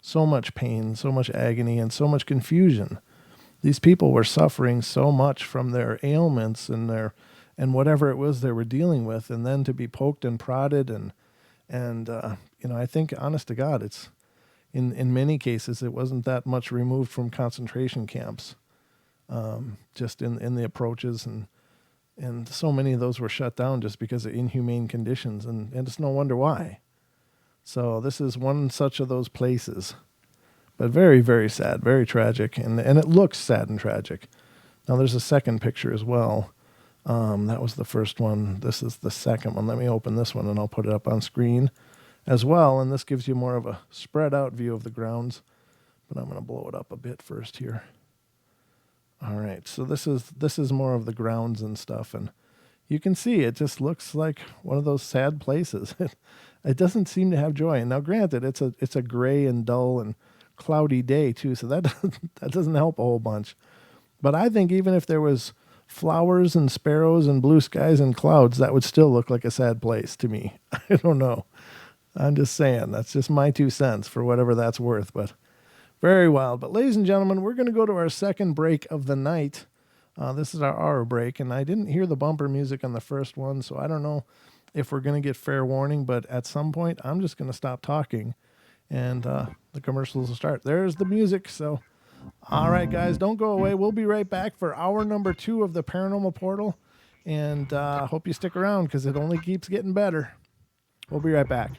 So much pain, so much agony, and so much confusion. These people were suffering so much from their ailments and whatever it was they were dealing with, and then to be poked and prodded and I think, honest to God, it's in many cases it wasn't that much removed from concentration camps, just in the approaches, and so many of those were shut down just because of inhumane conditions, and it's no wonder why. So this is one such of those places, but very, very sad, very tragic, and it looks sad and tragic. Now there's a second picture as well. That was the first one. This is the second one. Let me open this one and I'll put it up on screen as well. And this gives you more of a spread out view of the grounds, but I'm going to blow it up a bit first here. All right. So this is more of the grounds and stuff. And you can see it just looks like one of those sad places. It doesn't seem to have joy. And now granted, it's a gray and dull and cloudy day too, so that that doesn't help a whole bunch. But I think even if there was flowers and sparrows and blue skies and clouds, that would still look like a sad place to me. I don't know. I'm just saying, that's just my 2 cents for whatever that's worth, but very wild. But ladies and gentlemen, we're going to go to our second break of the night. This is our hour break, and I didn't hear the bumper music on the first one, so I don't know if we're going to get fair warning, but at some point, I'm just going to stop talking, and the commercials will start. There's the music, so all right, guys, don't go away. We'll be right back for hour number 2 of the Paranormal Portal, and hope you stick around because it only keeps getting better. We'll be right back.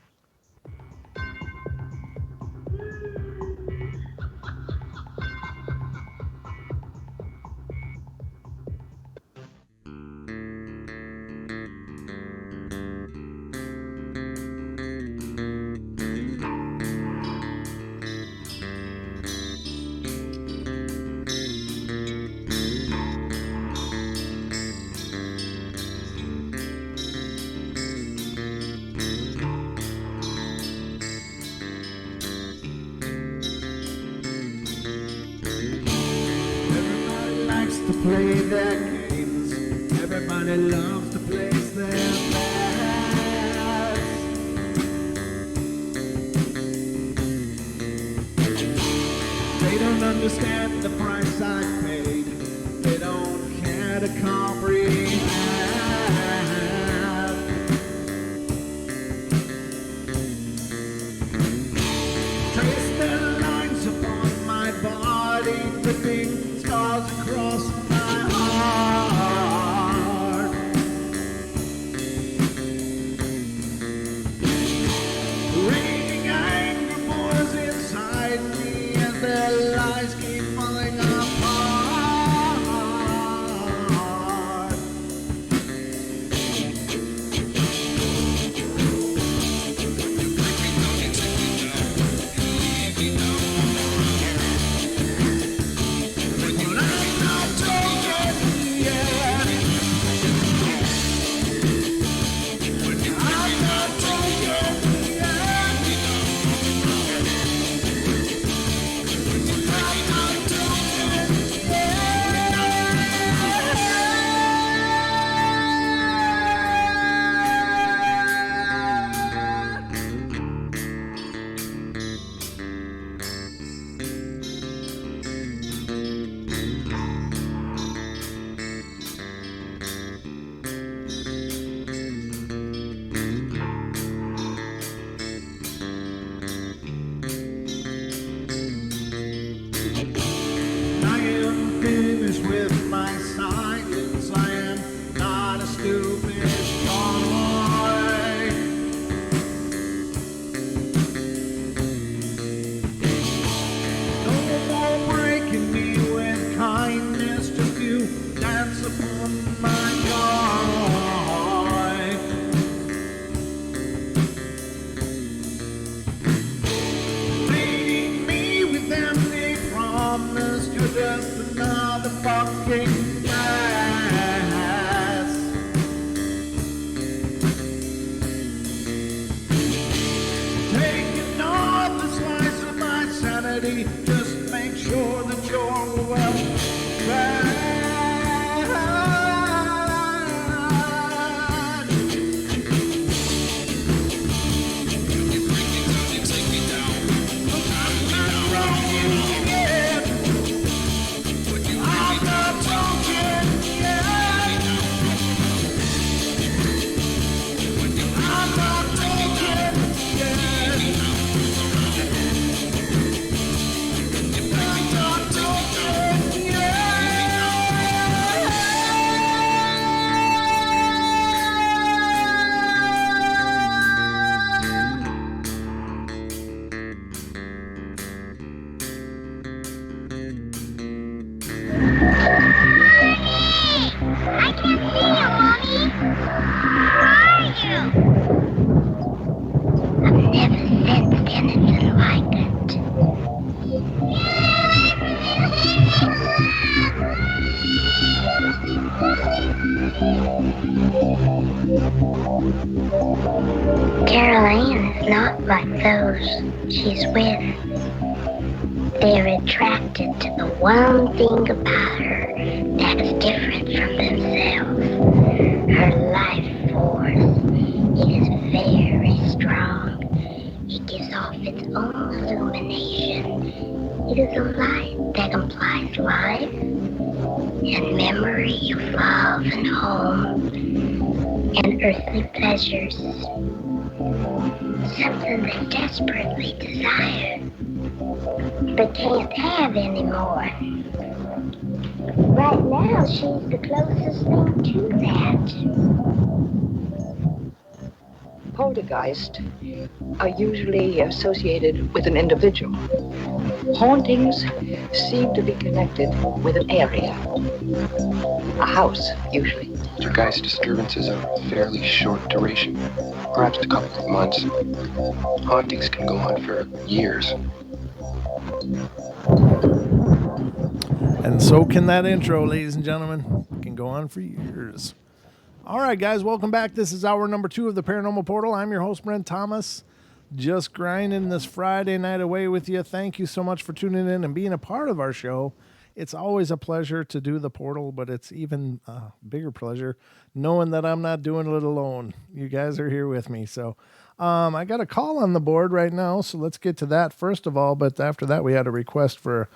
Play their games. Everybody loves to place their bets. They don't understand the price I paid. They don't care to comprehend. Trace their lines upon my body, dripping scars across my heart. Raging anger pours inside me as their lies keep falling apart. With my silence, I am not a stupid boy. No more breaking me with kindness, just you dance upon my joy. Leading me with empty promise, you're just another fucking mess. Taking off the slice of my sanity, just make sure that you're well fed. Caroline is not like those she's with. They're attracted to the one thing about her that's different from themselves. Her life force is very strong. It gives off its own illumination. It is a light that implies life and memory of love and home and earthly pleasures. Something they desperately desire, but can't have anymore. Right now, she's the closest thing to that. Poltergeists are usually associated with an individual. Hauntings seem to be connected with an area. A house, usually. Poltergeist disturbances are of fairly short duration, perhaps a couple of months. Hauntings can go on for years. And so can that intro, ladies and gentlemen. It can go on for years. All right, guys, welcome back. This is hour number 2 of the Paranormal Portal. I'm your host, Brent Thomas. Just grinding this Friday night away with you. Thank you so much for tuning in and being a part of our show. It's always a pleasure to do the portal, but it's even a bigger pleasure knowing that I'm not doing it alone. You guys are here with me. So I got a call on the board right now, so let's get to that first of all. But after that, we had a request for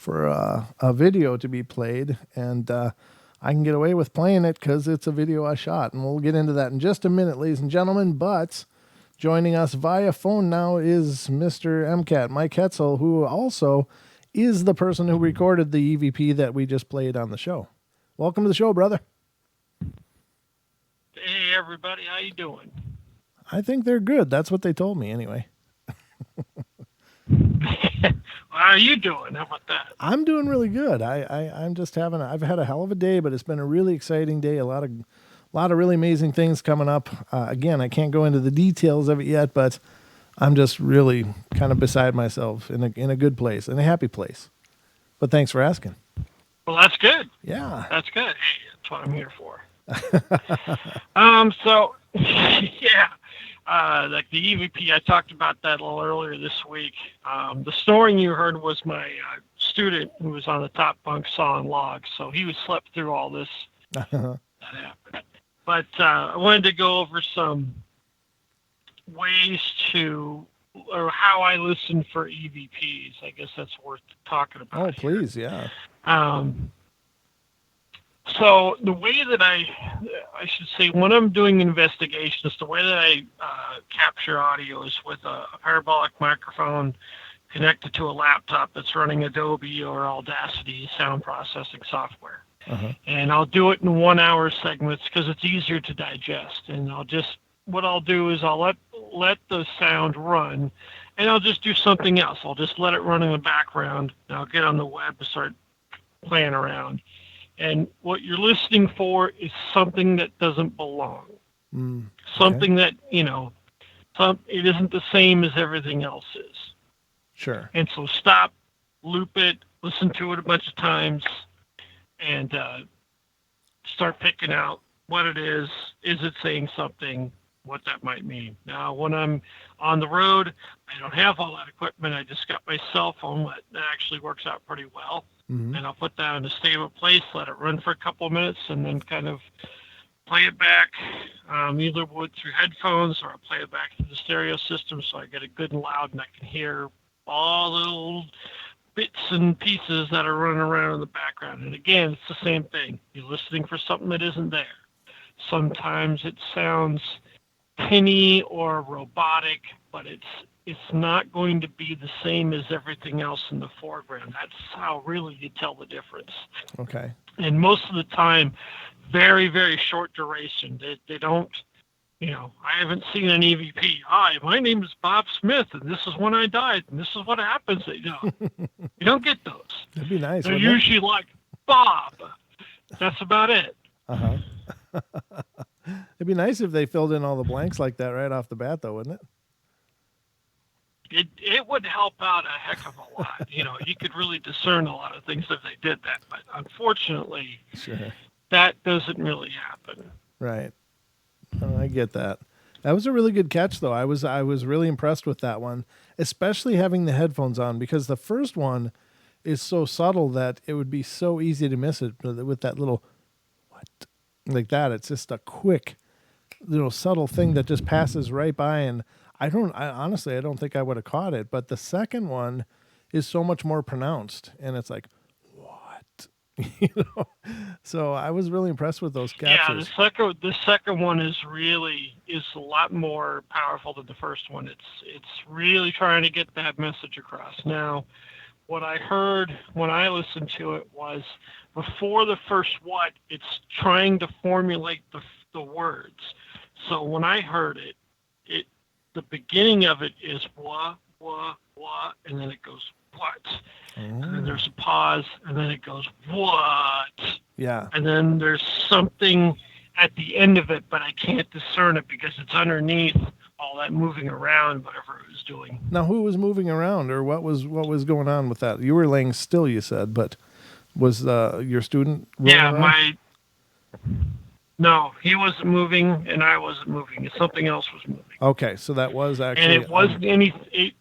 a video to be played, and I can get away with playing it because it's a video I shot, and we'll get into that in just a minute, ladies and gentlemen. But joining us via phone now is Mr. MCAT, Mike Hetzel, who also is the person who recorded the EVP that we just played on the show. Welcome to the show, brother. Hey, everybody. How you doing? I think they're good. That's what they told me anyway. How are you doing? How about that? I'm doing really good. I'm just I've had a hell of a day, but it's been a really exciting day. A lot of really amazing things coming up. Again, I can't go into the details of it yet, but I'm just really kind of beside myself in a good place, in a happy place. But thanks for asking. Well, that's good. Yeah. That's good. Hey, that's what I'm here for. So, yeah. Like the EVP, I talked about that a little earlier this week. The snoring you heard was my student who was on the top bunk sawing logs. So he was slept through all this. That happened. But I wanted to go over some ways or how I listen for EVPs. I guess that's worth talking about. Oh, please, yeah. So the way that I should say, when I'm doing investigations, the way that I capture audio is with a parabolic microphone connected to a laptop that's running Adobe or Audacity sound processing software. Uh-huh. And I'll do it in 1 hour segments because it's easier to digest. And what I'll do is I'll let the sound run, and I'll just do something else. I'll just let it run in the background, and I'll get on the web and start playing around. And what you're listening for is something that doesn't belong. Something that, it isn't the same as everything else is. Sure. And so stop, loop it, listen to it a bunch of times, and start picking out what it is. Is it saying something? What that might mean. Now, when I'm on the road, I don't have all that equipment. I just got my cell phone. That actually works out pretty well. Mm-hmm. And I'll put that in a stable place, let it run for a couple of minutes, and then kind of play it back, either through headphones, or I'll play it back through the stereo system so I get it good and loud and I can hear all the little bits and pieces that are running around in the background. And again, it's the same thing. You're listening for something that isn't there. Sometimes it sounds tinny or robotic, but it's not going to be the same as everything else in the foreground. That's how really you tell the difference. Okay. And most of the time, very, very short duration. They don't, I haven't seen an EVP. Hi, my name is Bob Smith, and this is when I died, and this is what happens. You don't get those. That'd be nice. They're usually like, Bob. That's about it. Uh-huh. It'd be nice if they filled in all the blanks like that right off the bat, though, wouldn't it? It would help out a heck of a lot. You could really discern a lot of things if they did that. But unfortunately, Sure. that doesn't really happen. Right. Oh, I get that. That was a really good catch, though. I was really impressed with that one, especially having the headphones on, because the first one is so subtle that it would be so easy to miss it with that little what like that. It's just a quick little subtle thing that just passes right by, and I honestly I don't think I would have caught it. But the second one is so much more pronounced, and it's like what you know. So I was really impressed with those Yeah, captures. the second one is a lot more powerful than the first one. It's really trying to get that message across. Now, what I heard when I listened to it was before the first what, it's trying to formulate the words. So when I heard it, the beginning of it is wah wah wah, and then it goes what, and then there's a pause, and then it goes what, Yeah. and then there's something at the end of it, but I can't discern it because it's underneath all that moving around, whatever it was doing. Now, who was moving around, or what was going on with that? You were laying still, you said, but was your student rolling Yeah, around? No, he wasn't moving, and I wasn't moving. Something else was moving, Okay, so that was actually, and it wasn't anything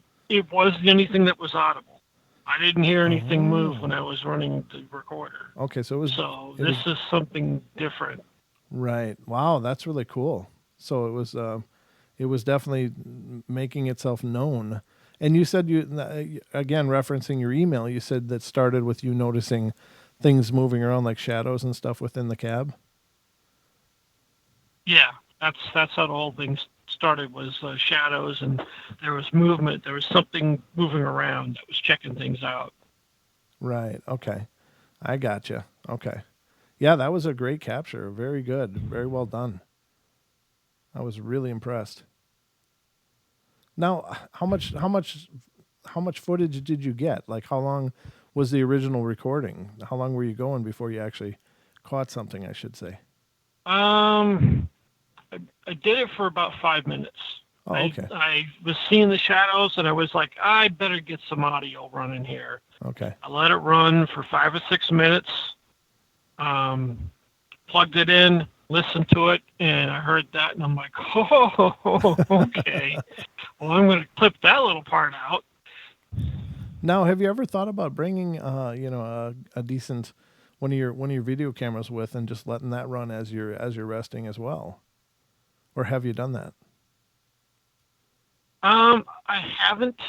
that was audible. I didn't hear anything move when I was running the recorder. Okay, so it was. So it this was, is something different. right. Wow, that's really cool. So it was definitely making itself known. And you said again referencing your email, you said that started with you noticing things moving around like shadows and stuff within the cab. Yeah, that's how the whole thing started, was shadows, and there was movement. There was something moving around that was checking things out. Right. Okay. I gotcha. Okay. Yeah, that was a great capture. Very good. Very well done. I was really impressed. Now, how much footage did you get? Like, how long was the original recording? How long were you going before you actually caught something, I should say? I did it for about 5 minutes. Oh, okay. I was seeing the shadows, and I was like, I better get some audio running here. Okay. I let it run for 5 or 6 minutes, plugged it in, listened to it, and I heard that, and I'm like, oh, okay. Well, I'm going to clip that little part out. Now, have you ever thought about bringing, a decent one of your video cameras with and just letting that run as you're resting as well, or have you done that? I haven't.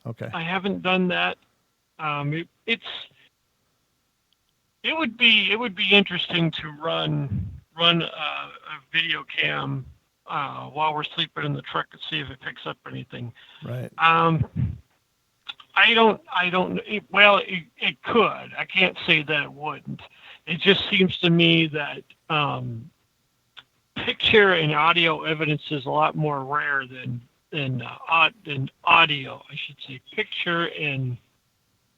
Okay. I haven't done that. It would be interesting to run a video cam while we're sleeping in the truck and see if it picks up anything. Right. I don't. Well, it could. I can't say that it wouldn't. It just seems to me that picture and audio evidence is a lot more rare than audio. I should say picture and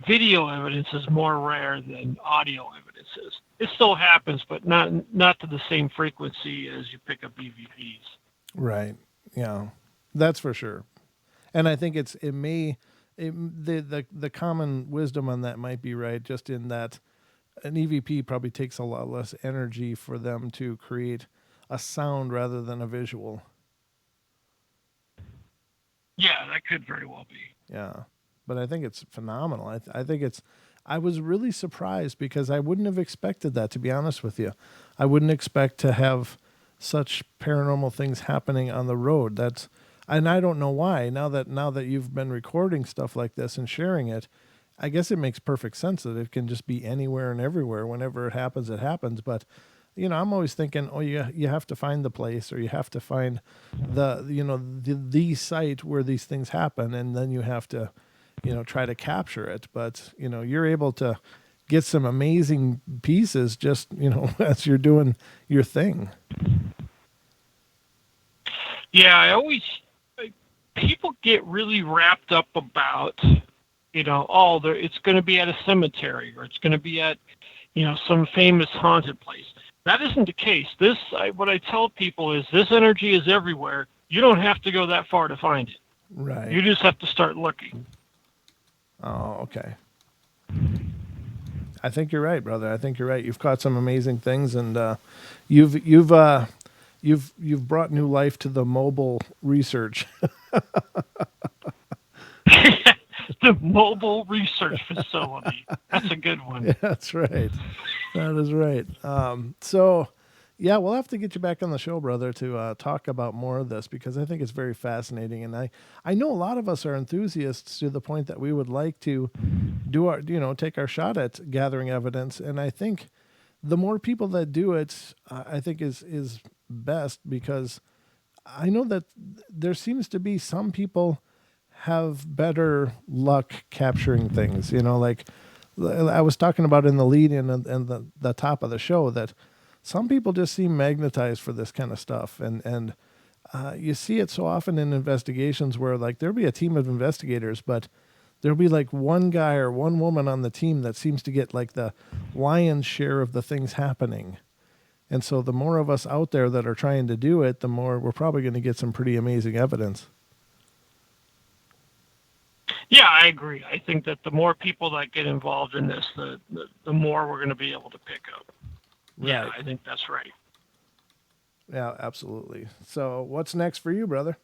video evidence is more rare than audio evidence is. It still happens, but not to the same frequency as you pick up EVPs. Right. Yeah, that's for sure. And I think the common wisdom on that might be right, just in that an EVP probably takes a lot less energy for them to create a sound rather than a visual. Yeah, that could very well be. Yeah. But I think it's phenomenal. I was really surprised because I wouldn't have expected that, to be honest with you. I wouldn't expect to have such paranormal things happening on the road. And I don't know why. Now that you've been recording stuff like this and sharing it, I guess it makes perfect sense that it can just be anywhere and everywhere. Whenever it happens, it happens. But I'm always thinking, oh, you have to find the place, or you have to find the site where these things happen, and then you have to, try to capture it. But you're able to get some amazing pieces just as you're doing your thing. Yeah, people get really wrapped up about, it's going to be at a cemetery, or it's going to be at, some famous haunted place. That isn't the case. What I tell people is this energy is everywhere. You don't have to go that far to find it. Right. You just have to start looking. Oh, okay. I think you're right, brother. I think you're right. You've caught some amazing things, and you've you've brought new life to the mobile research. The mobile research facility. That's a good one. Yeah, that's right. That is right. So, yeah, we'll have to get you back on the show, brother, to talk about more of this because I think it's very fascinating, and I know a lot of us are enthusiasts to the point that we would like to do our take our shot at gathering evidence, and I think the more people that do it, I think is best because I know that there seems to be some people have better luck capturing things. Like I was talking about in the lead in and the top of the show that some people just seem magnetized for this kind of stuff, and you see it so often in investigations where like there'll be a team of investigators, but there'll be like one guy or one woman on the team that seems to get like the lion's share of the things happening. And so the more of us out there that are trying to do it, the more we're probably going to get some pretty amazing evidence. Yeah, I agree. I think that the more people that get involved in this, the more we're going to be able to pick up. Right. Yeah, I think that's right. Yeah, absolutely. So what's next for you, brother?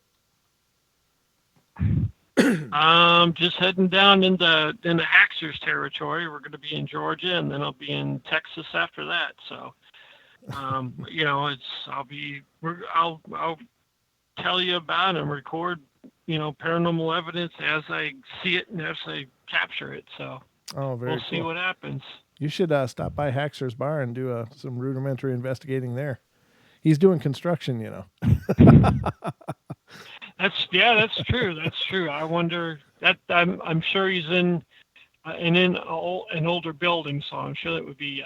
Just heading down into Haxor's territory. We're going to be in Georgia, and then I'll be in Texas after that. So, I'll tell you about and record, paranormal evidence as I see it and as I capture it. So, we'll see what happens. You should stop by Haxor's bar and do some rudimentary investigating there. He's doing construction, That's true. That's true. I wonder that I'm sure he's in an older building, so I'm sure that would be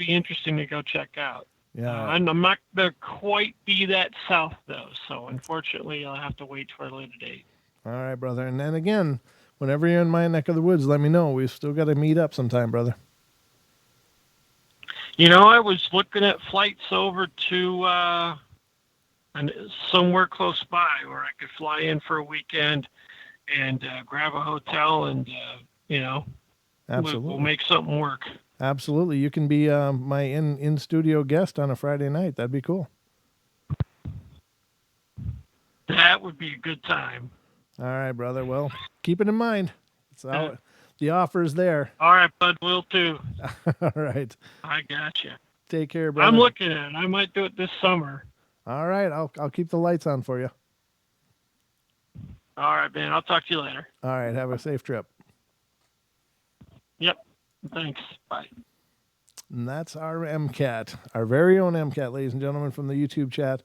interesting to go check out. Yeah, I'm not gonna quite be that south though, so unfortunately I'll have to wait for a later date. All right, brother. And then again, whenever you're in my neck of the woods, let me know. We've still got to meet up sometime, brother. I was looking at flights over to and somewhere close by where I could fly in for a weekend and grab a hotel and Absolutely. we'll make something work. Absolutely. You can be my in studio guest on a Friday night. That'd be cool. That would be a good time. All right, brother. Well, keep it in mind. The offer's there. All right, bud. Will too. All right. I gotcha. Take care, brother. I'm looking at it. I might do it this summer. All right. I'll keep the lights on for you. All right, man. I'll talk to you later. All right. Have a safe trip. Yep. Thanks. Bye. And that's our MCAT, our very own MCAT, ladies and gentlemen, from the YouTube chat.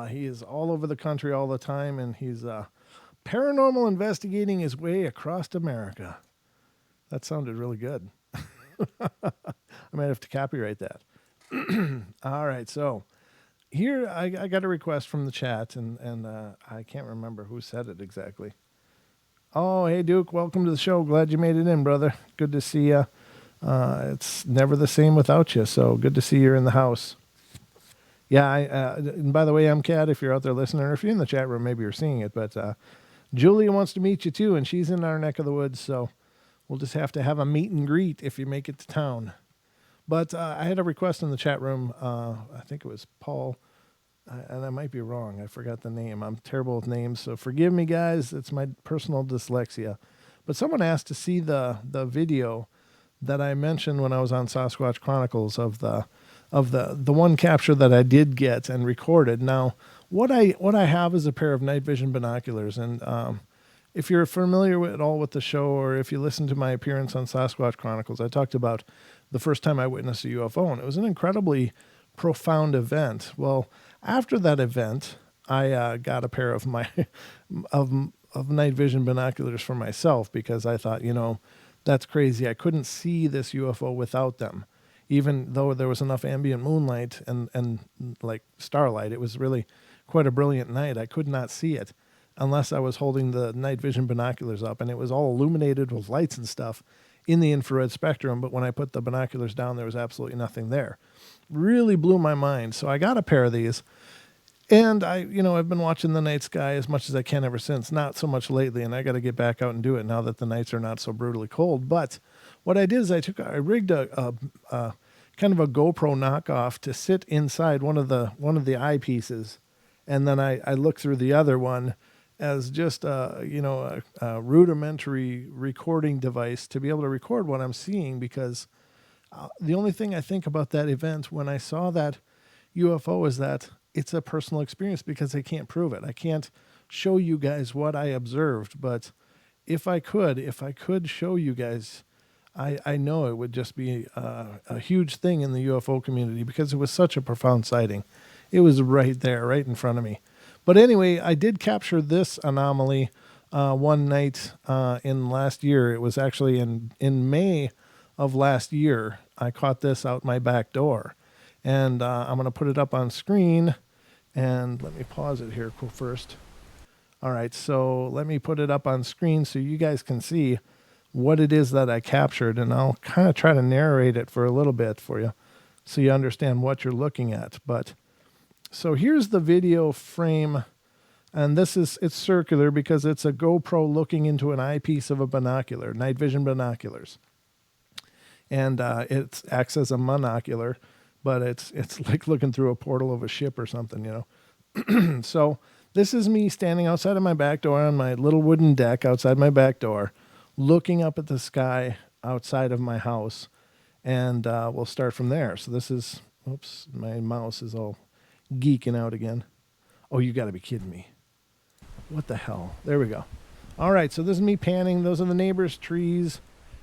He is all over the country all the time, and he's paranormal investigating his way across America. That sounded really good. I might have to copyright that. All right, so here I got a request from the chat, and I can't remember who said it exactly. Oh, hey, Duke, welcome to the show. Glad you made it in, brother. Good to see you. It's never the same without you, so good to see you're in the house. Yeah, and by the way, MCAT, if you're out there listening, or if you're in the chat room, maybe you're seeing it, but Julia wants to meet you too, and she's in our neck of the woods, so we'll just have to have a meet and greet if you make it to town. But I had a request in the chat room. I think it was Paul, and I might be wrong. I forgot the name. I'm terrible with names, so forgive me, guys. It's my personal dyslexia. But someone asked to see the video that I mentioned when I was on Sasquatch Chronicles of the one capture that I did get and recorded. Now, what I have is a pair of night vision binoculars, and if you're familiar at all with the show, or if you listen to my appearance on Sasquatch Chronicles, I talked about the first time I witnessed a UFO, and it was an incredibly profound event. Well, after that event, I got a pair of my of night vision binoculars for myself because I thought, that's crazy. I couldn't see this UFO without them. Even though there was enough ambient moonlight and like starlight, it was really quite a brilliant night. I could not see it unless I was holding the night vision binoculars up, and it was all illuminated with lights and stuff in the infrared spectrum. But when I put the binoculars down, there was absolutely nothing there. Really blew my mind. So I got a pair of these, and I've been watching the night sky as much as I can ever since. Not so much lately, and I got to get back out and do it now that the nights are not so brutally cold. But what I did is I rigged a kind of a GoPro knockoff to sit inside one of the eyepieces, and then I look through the other one as just a rudimentary recording device to be able to record what I'm seeing, because the only thing I think about that event when I saw that UFO is that it's a personal experience, because I can't prove it. I can't show you guys what I observed, but if I could show you guys, I know it would just be a huge thing in the UFO community, because it was such a profound sighting. It was right there, right in front of me. But anyway, I did capture this anomaly one night in last year. It was actually in May of last year. I caught this out my back door. And I'm going to put it up on screen. And let me pause it here first. All right, so let me put it up on screen so you guys can see what it is that I captured. And I'll kind of try to narrate it for a little bit for you so you understand what you're looking at. But so here's the video frame, and it's circular because it's a GoPro looking into an eyepiece of a binocular, night vision binoculars. And it acts as a monocular, but it's like looking through a portal of a ship or something, you know. So this is me standing outside of my back door on my little wooden deck outside my back door, looking up at the sky outside of my house, and we'll start from there. So this is, oops, my mouse is all geeking out again. Oh, you got to be kidding me. What the hell? There we go. All right, so this is me panning. Those are the neighbor's trees,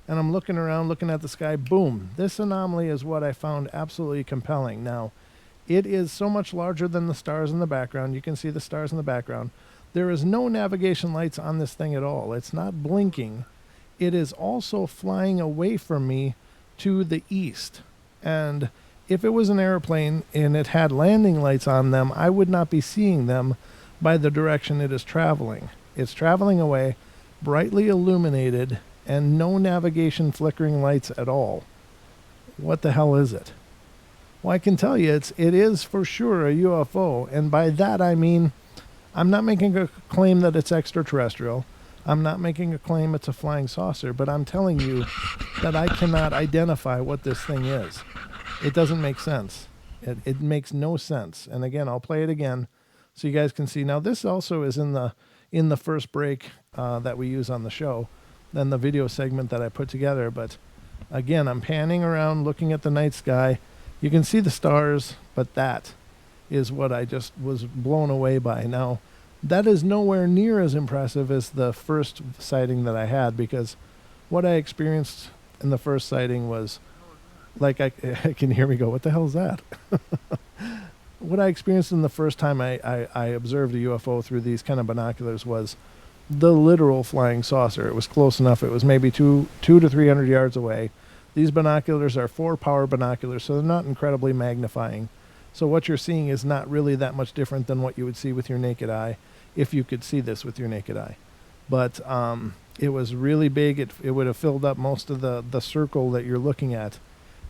and I'm looking around, looking at the sky. Boom. This anomaly is what I found absolutely compelling. Now, it is so much larger than the stars in the background. You can see the stars in the background. There is no navigation lights on this thing at all. It's not blinking. It is also flying away from me to the east. And if it was an airplane and it had landing lights on them, I would not be seeing them by the direction it is traveling. It's traveling away, brightly illuminated, and no navigation flickering lights at all. What the hell is it? Well, I can tell you it is for sure a UFO, and by that I mean I'm not making a claim that it's extraterrestrial. I'm not making a claim it's a flying saucer, but I'm telling you that I cannot identify what this thing is. It doesn't make sense. It makes no sense. And again, I'll play it again so you guys can see. Now, this also is in the first break that we use on the show, then the video segment that I put together. But again, I'm panning around, looking at the night sky. You can see the stars, but that is what I just was blown away by. Now, that is nowhere near as impressive as the first sighting that I had, because what I experienced in the first sighting was, like, I can hear me go, what the hell is that? What I experienced in the first time I observed a UFO through these kind of binoculars was the literal flying saucer. It was close enough. It was maybe 200 to 300 yards away. These binoculars are 4-power binoculars, so they're not incredibly magnifying. So what you're seeing is not really that much different than what you would see with your naked eye, if you could see this with your naked eye. But it was really big. It would have filled up most of the circle that you're looking at.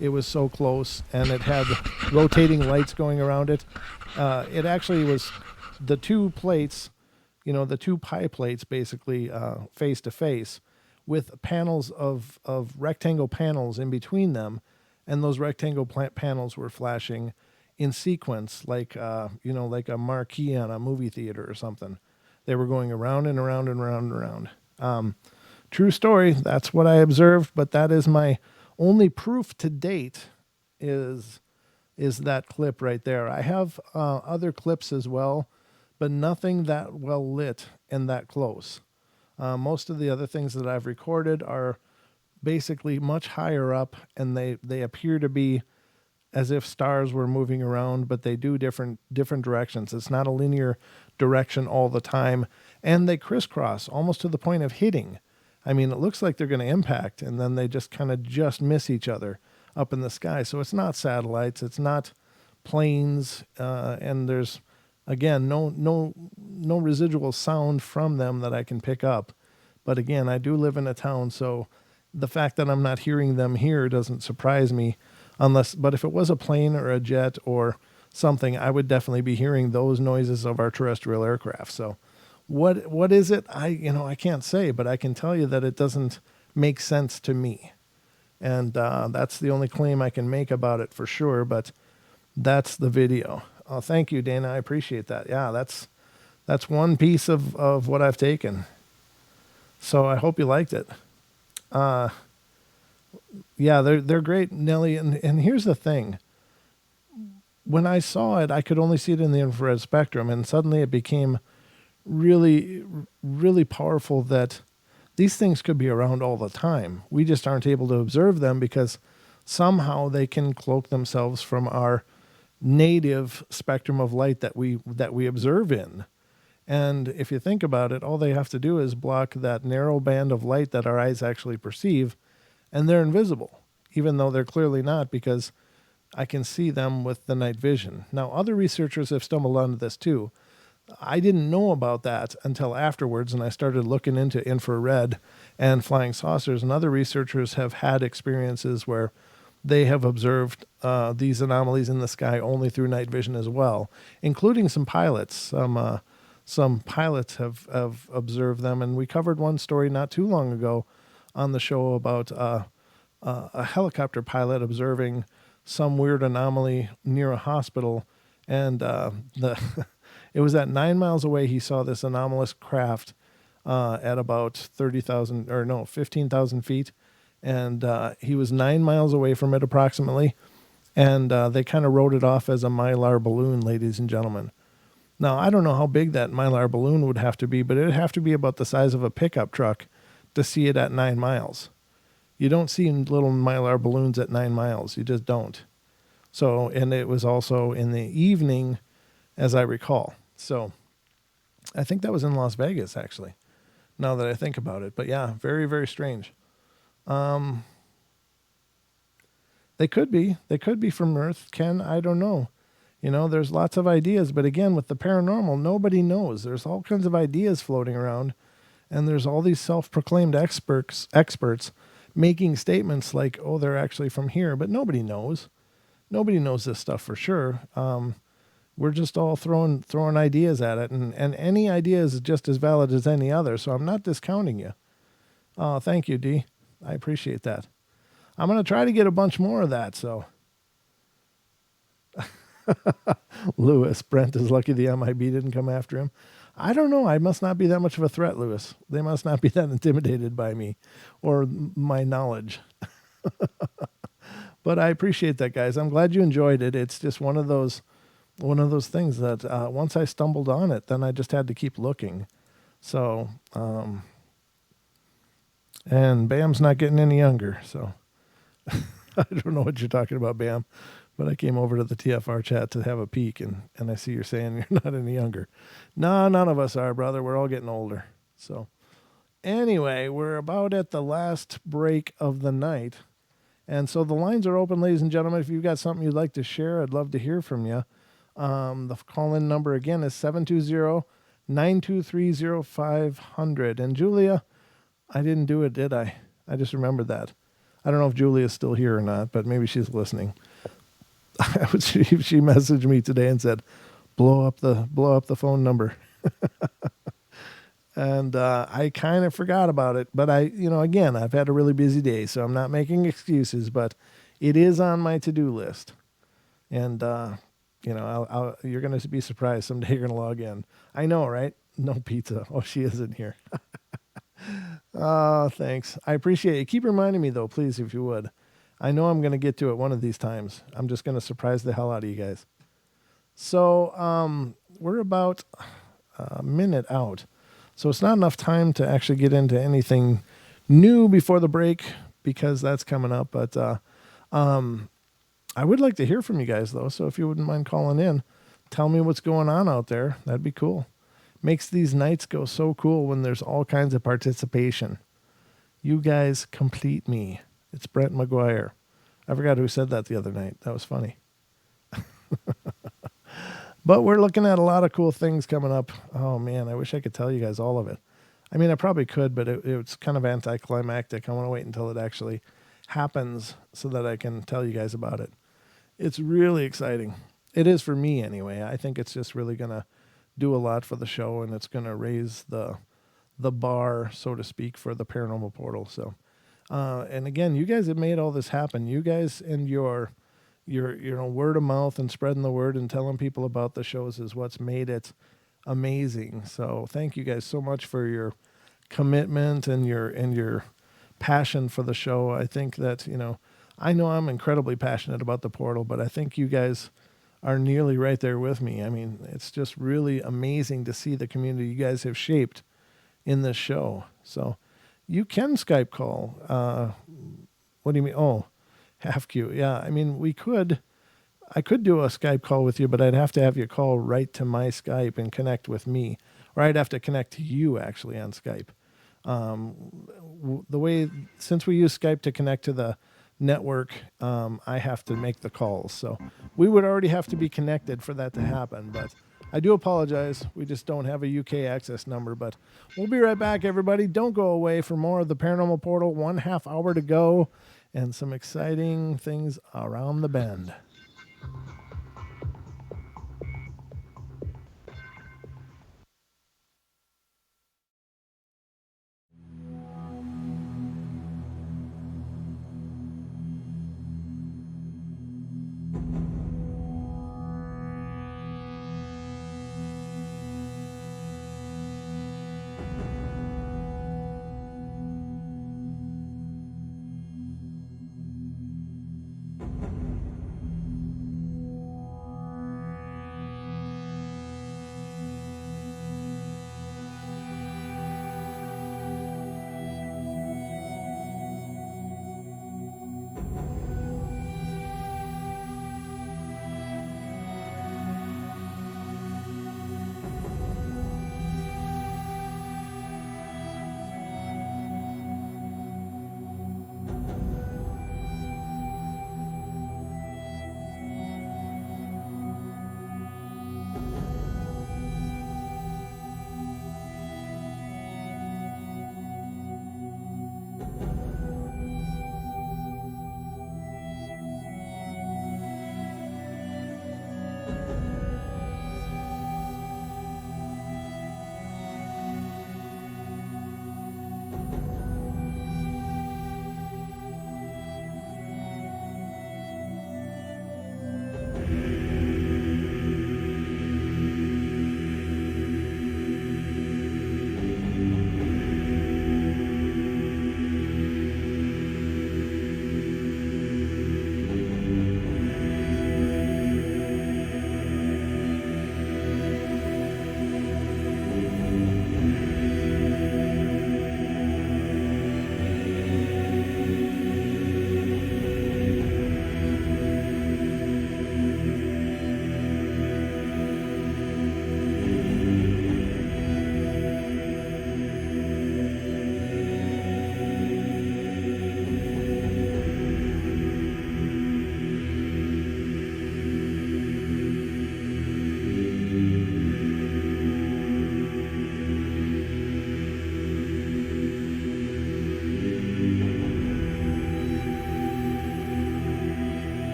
It was so close, and it had rotating lights going around it. It actually was the two plates, the two pie plates, basically face to face, with panels of rectangle panels in between them, and those rectangle panels were flashing in sequence, like like a marquee on a movie theater or something. They were going around and around and around and around. True story. That's what I observed, but that is my only proof to date is that clip right there. I have other clips as well, but nothing that well lit and that close. Most of the other things that I've recorded are basically much higher up, and they appear to be as if stars were moving around, but they do different directions. It's not a linear direction all the time, and they crisscross almost to the point of hitting. I mean, it looks like they're going to impact, and then they just kind of just miss each other up in the sky. So it's not satellites, it's not planes, and there's, again, no residual sound from them that I can pick up. But again, I do live in a town, so the fact that I'm not hearing them here doesn't surprise me. But if it was a plane or a jet or something, I would definitely be hearing those noises of our terrestrial aircraft. So what is it? I can't say, but I can tell you that it doesn't make sense to me. And that's the only claim I can make about it for sure, but that's the video. Oh, thank you, Dana. I appreciate that. Yeah, that's one piece of what I've taken. So I hope you liked it. Yeah, they're great, Nelly. And here's the thing. When I saw it, I could only see it in the infrared spectrum, and suddenly it became really, really powerful that these things could be around all the time. We just aren't able to observe them because somehow they can cloak themselves from our native spectrum of light that we observe in. And if you think about it, all they have to do is block that narrow band of light that our eyes actually perceive, and they're invisible, even though they're clearly not, because I can see them with the night vision. Now, other researchers have stumbled onto this too. I didn't know about that until afterwards, and I started looking into infrared and flying saucers, and other researchers have had experiences where they have observed these anomalies in the sky only through night vision as well, including some pilots. Some pilots have observed them, and we covered one story not too long ago on the show about a helicopter pilot observing some weird anomaly near a hospital, and it was at 9 miles away. He saw this anomalous craft at about 15,000 feet, and he was 9 miles away from it approximately, and they kind of wrote it off as a mylar balloon, ladies and gentlemen. Now, I don't know how big that mylar balloon would have to be, but it'd have to be about the size of a pickup truck to see it at 9 miles. You don't see little mylar balloons at 9 miles. You just don't. So, and it was also in the evening, as I recall. So I think that was in Las Vegas, actually, now that I think about it. But yeah, very, very strange. They could be from Earth, Ken. I don't know. There's lots of ideas, but again, with the paranormal, nobody knows. There's all kinds of ideas floating around, and there's all these self-proclaimed experts making statements like, oh, they're actually from here, but nobody knows. Nobody knows this stuff for sure. We're just all throwing ideas at it, and any idea is just as valid as any other, so I'm not discounting you. Oh, thank you, D. I appreciate that. I'm going to try to get a bunch more of that, so. Lewis, Brent is lucky the MIB didn't come after him. I don't know. I must not be that much of a threat, Lewis. They must not be that intimidated by me or my knowledge. But I appreciate that, guys. I'm glad you enjoyed it. It's just one of those things that once I stumbled on it, then I just had to keep looking. So, and Bam's not getting any younger. So I don't know what you're talking about, Bam. But I came over to the TFR chat to have a peek, and I see you're saying you're not any younger. No, none of us are, brother. We're all getting older. So anyway, we're about at the last break of the night. And so the lines are open, ladies and gentlemen. If you've got something you'd like to share, I'd love to hear from you. The call-in number, again, is 720-923-0500. And Julia, I didn't do it, did I? I just remembered that. I don't know if Julia's still here or not, but maybe she's listening. She messaged me today and said, blow up the phone number. And I kind of forgot about it, but again, I've had a really busy day, so I'm not making excuses, but it is on my to-do list. And you're going to be surprised someday you're going to log in. I know, right? No pizza. Oh, she isn't here. Oh, thanks. I appreciate it. Keep reminding me though, please, if you would. I know I'm going to get to it one of these times. I'm just going to surprise the hell out of you guys. So we're about a minute out. So it's not enough time to actually get into anything new before the break because that's coming up. But I would like to hear from you guys, though. So if you wouldn't mind calling in, tell me what's going on out there. That'd be cool. Makes these nights go so cool when there's all kinds of participation. You guys complete me. It's Brent McGuire. I forgot who said that the other night. That was funny. But we're looking at a lot of cool things coming up. Oh, man, I wish I could tell you guys all of it. I mean, I probably could, but it's kind of anticlimactic. I want to wait until it actually happens so that I can tell you guys about it. It's really exciting. It is for me anyway. I think it's just really going to do a lot for the show, and it's going to raise the bar, so to speak, for the Paranormal Portal. So And again, you guys have made all this happen. You guys and your word of mouth and spreading the word and telling people about the shows is what's made it amazing. So thank you guys so much for your commitment and your passion for the show. I think that, I know I'm incredibly passionate about the portal, but I think you guys are nearly right there with me. I mean, it's just really amazing to see the community you guys have shaped in this show. So you can Skype call. What do you mean? Oh, half Q. Yeah, I mean, I could do a Skype call with you, but I'd have to have you call right to my Skype and connect with me. Or I'd have to connect to you actually on Skype. Since we use Skype to connect to the network, I have to make the calls. So we would already have to be connected for that to happen. But I do apologize. We just don't have a UK access number. But we'll be right back, everybody. Don't go away for more of the Paranormal Portal. 1/2 hour to go and some exciting things around the bend.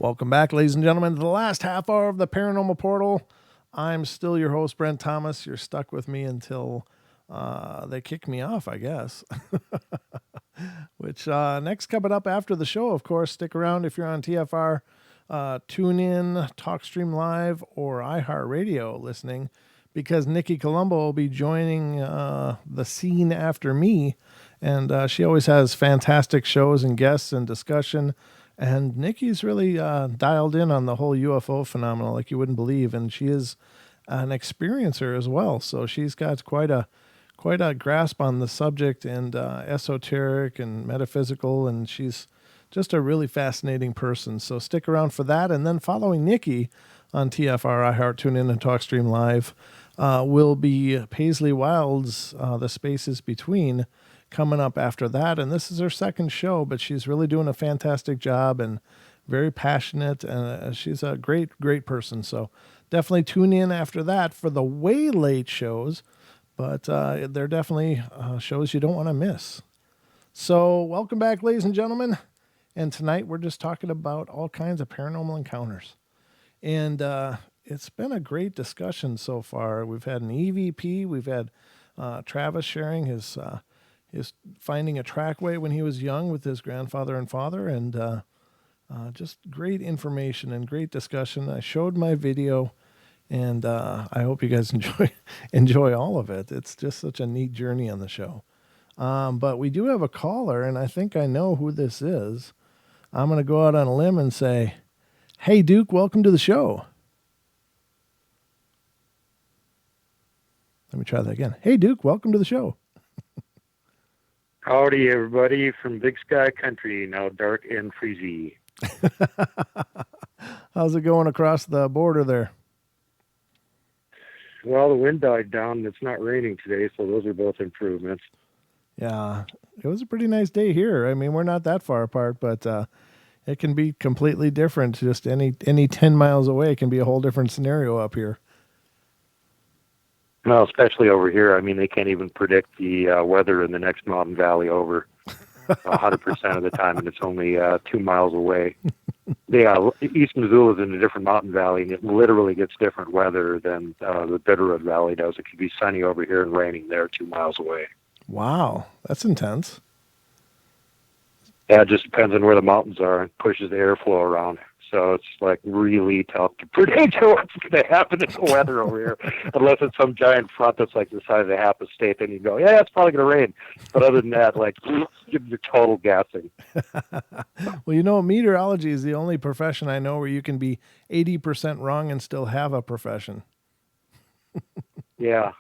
Welcome back, ladies and gentlemen, to the last half hour of the Paranormal Portal. I'm still your host, Brent Thomas. You're stuck with me until they kick me off, I guess. Which next coming up after the show, of course, stick around if you're on TFR, tune in, TalkStream Live, or iHeartRadio listening, because Nikki Colombo will be joining the scene after me. And she always has fantastic shows and guests and discussion. And Nikki's really dialed in on the whole UFO phenomenon like you wouldn't believe. And she is an experiencer as well. So she's got quite a grasp on the subject, and esoteric and metaphysical. And she's just a really fascinating person. So stick around for that. And then following Nikki on TFR, iHeart, TuneIn, and TalkStream Live will be Paisley Wilde's The Spaces Between, coming up after that. And this is her second show, but she's really doing a fantastic job and very passionate. And she's a great person. So definitely tune in after that for the way late shows, but they're definitely shows you don't want to miss. So welcome back, ladies and gentlemen. And tonight we're just talking about all kinds of paranormal encounters. And it's been a great discussion so far. We've had an EVP. We've had Travis sharing his finding a trackway when he was young with his grandfather and father, and just great information and great discussion. I showed my video, and I hope you guys enjoy all of it. It's just such a neat journey on the show. But we do have a caller, and I think I know who this is. I'm going to go out on a limb and say, hey, Duke, welcome to the show. Let me try that again. Hey, Duke, welcome to the show. Howdy, everybody, from Big Sky Country, now dark and freezy. How's it going across the border there? Well, the wind died down, and it's not raining today, so those are both improvements. Yeah, it was a pretty nice day here. I mean, we're not that far apart, but it can be completely different. Just any 10 miles away can be a whole different scenario up here. Well, especially over here. I mean, they can't even predict the weather in the next mountain valley over 100% of the time, and it's only 2 miles away. East Missoula is in a different mountain valley, and it literally gets different weather than the Bitterroot Valley does. It could be sunny over here and raining there 2 miles away. Wow, that's intense. Yeah, it just depends on where the mountains are and pushes the airflow around. So it's like really tough to predict what's going to happen in the weather over here, unless it's some giant front that's like the size of half a state. Then you go, yeah, it's probably going to rain. But other than that, like you're total guessing. Well, you know, meteorology is the only profession I know where you can be 80% wrong and still have a profession. Yeah.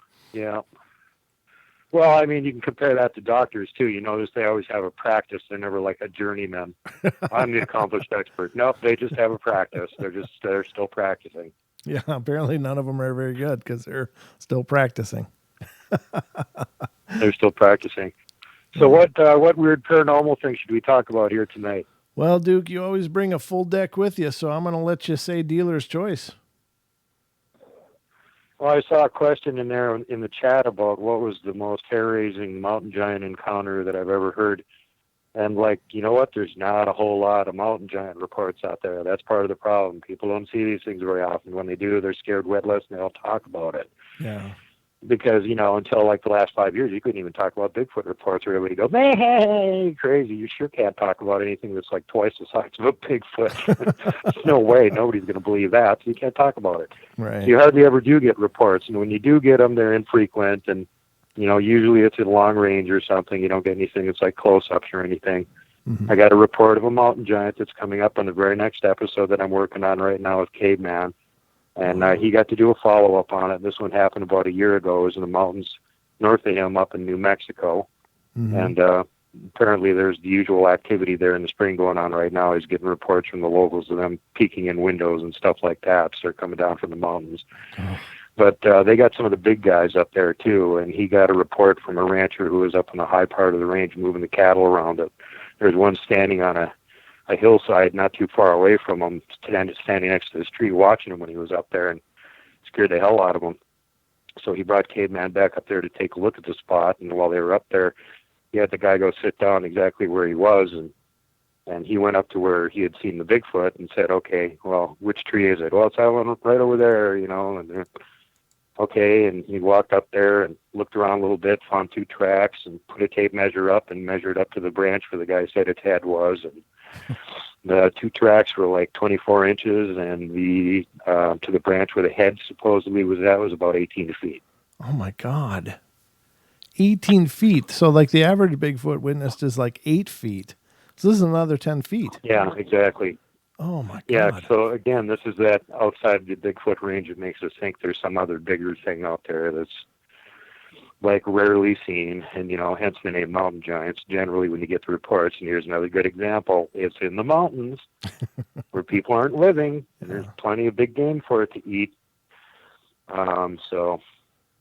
Well, I mean, you can compare that to doctors, too. You notice they always have a practice. They're never like a journeyman. I'm the accomplished expert. Nope, they just have a practice. They're still practicing. Yeah, apparently none of them are very good because they're still practicing. They're still practicing. So what weird paranormal thing should we talk about here tonight? Well, Duke, you always bring a full deck with you, so I'm going to let you say dealer's choice. Well, I saw a question in there in the chat about what was the most hair-raising mountain giant encounter that I've ever heard. And, like, you know what? There's not a whole lot of mountain giant reports out there. That's part of the problem. People don't see these things very often. When they do, they're scared witless and they don't talk about it. Yeah. Because, you know, until like the last 5 years, you couldn't even talk about Bigfoot reports where everybody goes, man, crazy. You sure can't talk about anything that's like twice the size of a Bigfoot. There's no way. Nobody's going to believe that. So you can't talk about it. Right. So you hardly ever do get reports. And when you do get them, they're infrequent. And, you know, usually it's in long range or something. You don't get anything that's like close-ups or anything. Mm-hmm. I got a report of a mountain giant that's coming up on the very next episode that I'm working on right now with Caveman. And he got to do a follow-up on it. This one happened about a year ago. It was in the mountains north of him up in New Mexico. Mm-hmm. And apparently there's the usual activity there in the spring going on right now. He's getting reports from the locals of them peeking in windows and stuff like that. So they're coming down from the mountains. Oh. But they got some of the big guys up there, too. And he got a report from a rancher who was up in the high part of the range moving the cattle around it. There's one standing on a hillside not too far away from him, standing next to this tree watching him when he was up there, and scared the hell out of him. So he brought Caveman back up there to take a look at the spot, and while they were up there, he had the guy go sit down exactly where he was, and And he went up to where he had seen the Bigfoot and said, okay, well, which tree is it? Well, it's that one right over there, you know. And okay, and he walked up there and looked around a little bit, found 2 tracks, and put a tape measure up and measured up to the branch where the guy said its head was. And the 2 tracks were like 24 inches, and the to the branch where the head supposedly was at was about 18 feet. Oh my God. 18 feet. So like the average Bigfoot witnessed is like 8 feet. So this is another 10 feet. Yeah, exactly. Oh my God. Yeah, so again, this is that outside the Bigfoot range. It makes us think there's some other bigger thing out there that's like rarely seen, and you know, hence the name mountain giants. Generally, when you get the reports, and here's another good example, it's in the mountains where people aren't living, and there's plenty of big game for it to eat. So,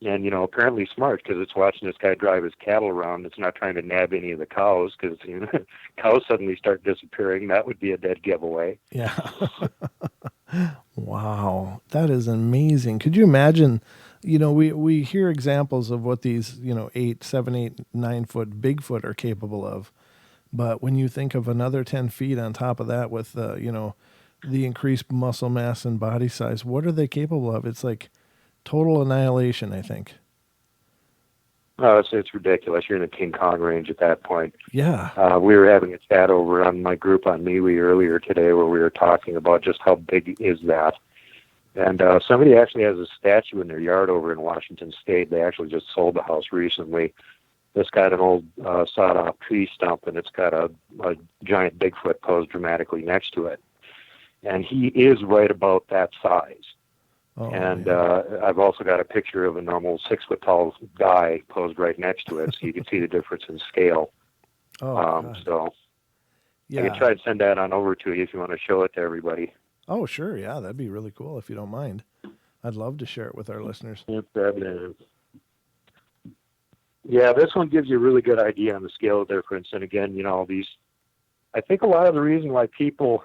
and you know, apparently smart because it's watching this guy drive his cattle around. It's not trying to nab any of the cows because you know, cows suddenly start disappearing. That would be a dead giveaway. Yeah. Wow, that is amazing. Could you imagine? You know, we hear examples of what these, you know, 8, 7, 8, 9 foot Bigfoot are capable of. But when you think of another 10 feet on top of that with, you know, the increased muscle mass and body size, what are they capable of? It's like total annihilation, I think. Oh, it's ridiculous. You're in the King Kong range at that point. Yeah. We were having a chat over on my group on MeWe earlier today where we were talking about just how big is that. And somebody actually has a statue in their yard over in Washington State. They actually just sold the house recently. It's got an old sawed-off tree stump, and it's got a giant Bigfoot posed dramatically next to it. And he is right about that size. Oh, and I've also got a picture of a normal 6-foot-tall guy posed right next to it, so you can see the difference in scale. So yeah. I can try to send that on over to you if you want to show it to everybody. Oh, sure. Yeah, that'd be really cool if you don't mind. I'd love to share it with our listeners. Yeah, this one gives you a really good idea on the scale difference. And again, you know, I think a lot of the reason why people,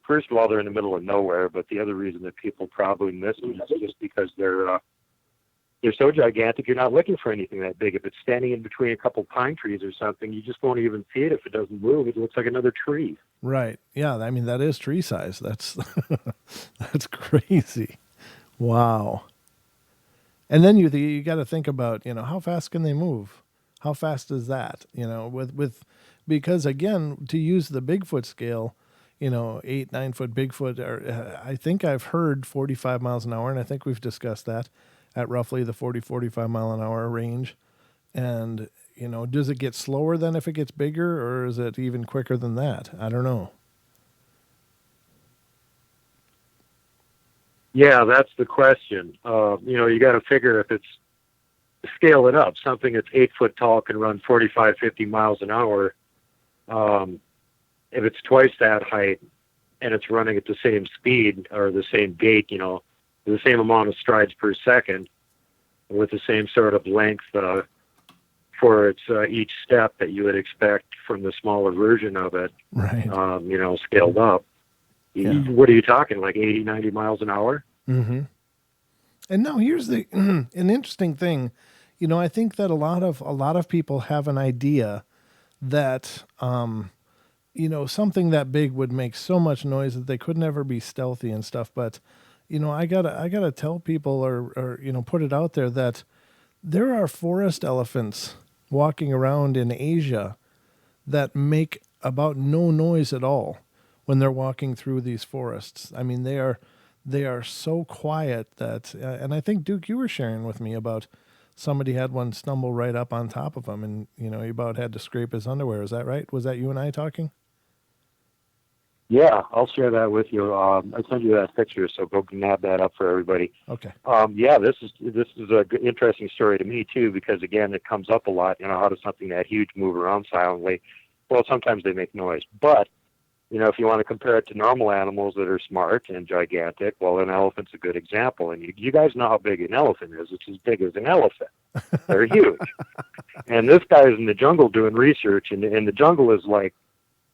first of all, they're in the middle of nowhere, but the other reason that people probably miss them is just because they're so gigantic, you're not looking for anything that big. If it's standing in between a couple pine trees or something, you just won't even see it if it doesn't move. It looks like another tree. Right. Yeah, I mean, that is tree size. That's that's crazy. Wow. And then you got to think about, you know, how fast can they move? How fast is that? You know, with because again, to use the Bigfoot scale, you know, 8, 9 foot Bigfoot are, I think I've heard 45 miles an hour, and I think we've discussed that at roughly the 40, 45 mile an hour range. And, you know, does it get slower than if it gets bigger, or is it even quicker than that? I don't know. Yeah, that's the question. You know, you got to figure if it's scale it up. Something that's 8 foot tall can run 45, 50 miles an hour. If it's twice that height and it's running at the same speed or the same gait, you know, the same amount of strides per second with the same sort of length for its each step that you would expect from the smaller version of it, right? You know, scaled up. Yeah. What are you talking, like 80, 90 miles an hour? Mm-hmm. And now here's an interesting thing. You know, I think that a lot of people have an idea that, you know, something that big would make so much noise that they could never be stealthy and stuff. But, you know, I gotta tell people or, you know, put it out there that there are forest elephants walking around in Asia that make about no noise at all when they're walking through these forests. I mean, they are so quiet that, and I think, Duke, you were sharing with me about somebody had one stumble right up on top of him, and, you know, he about had to scrape his underwear. Is that right? Was that you and I talking? Yeah, I'll share that with you. I'll send you that picture, so go nab that up for everybody. Okay. Yeah, this is a good, interesting story to me too, because again, it comes up a lot. You know, how does something that huge move around silently? Well, sometimes they make noise, but you know, if you want to compare it to normal animals that are smart and gigantic, well, an elephant's a good example. And you guys know how big an elephant is. It's as big as an elephant. They're huge. And this guy is in the jungle doing research, and the jungle is like,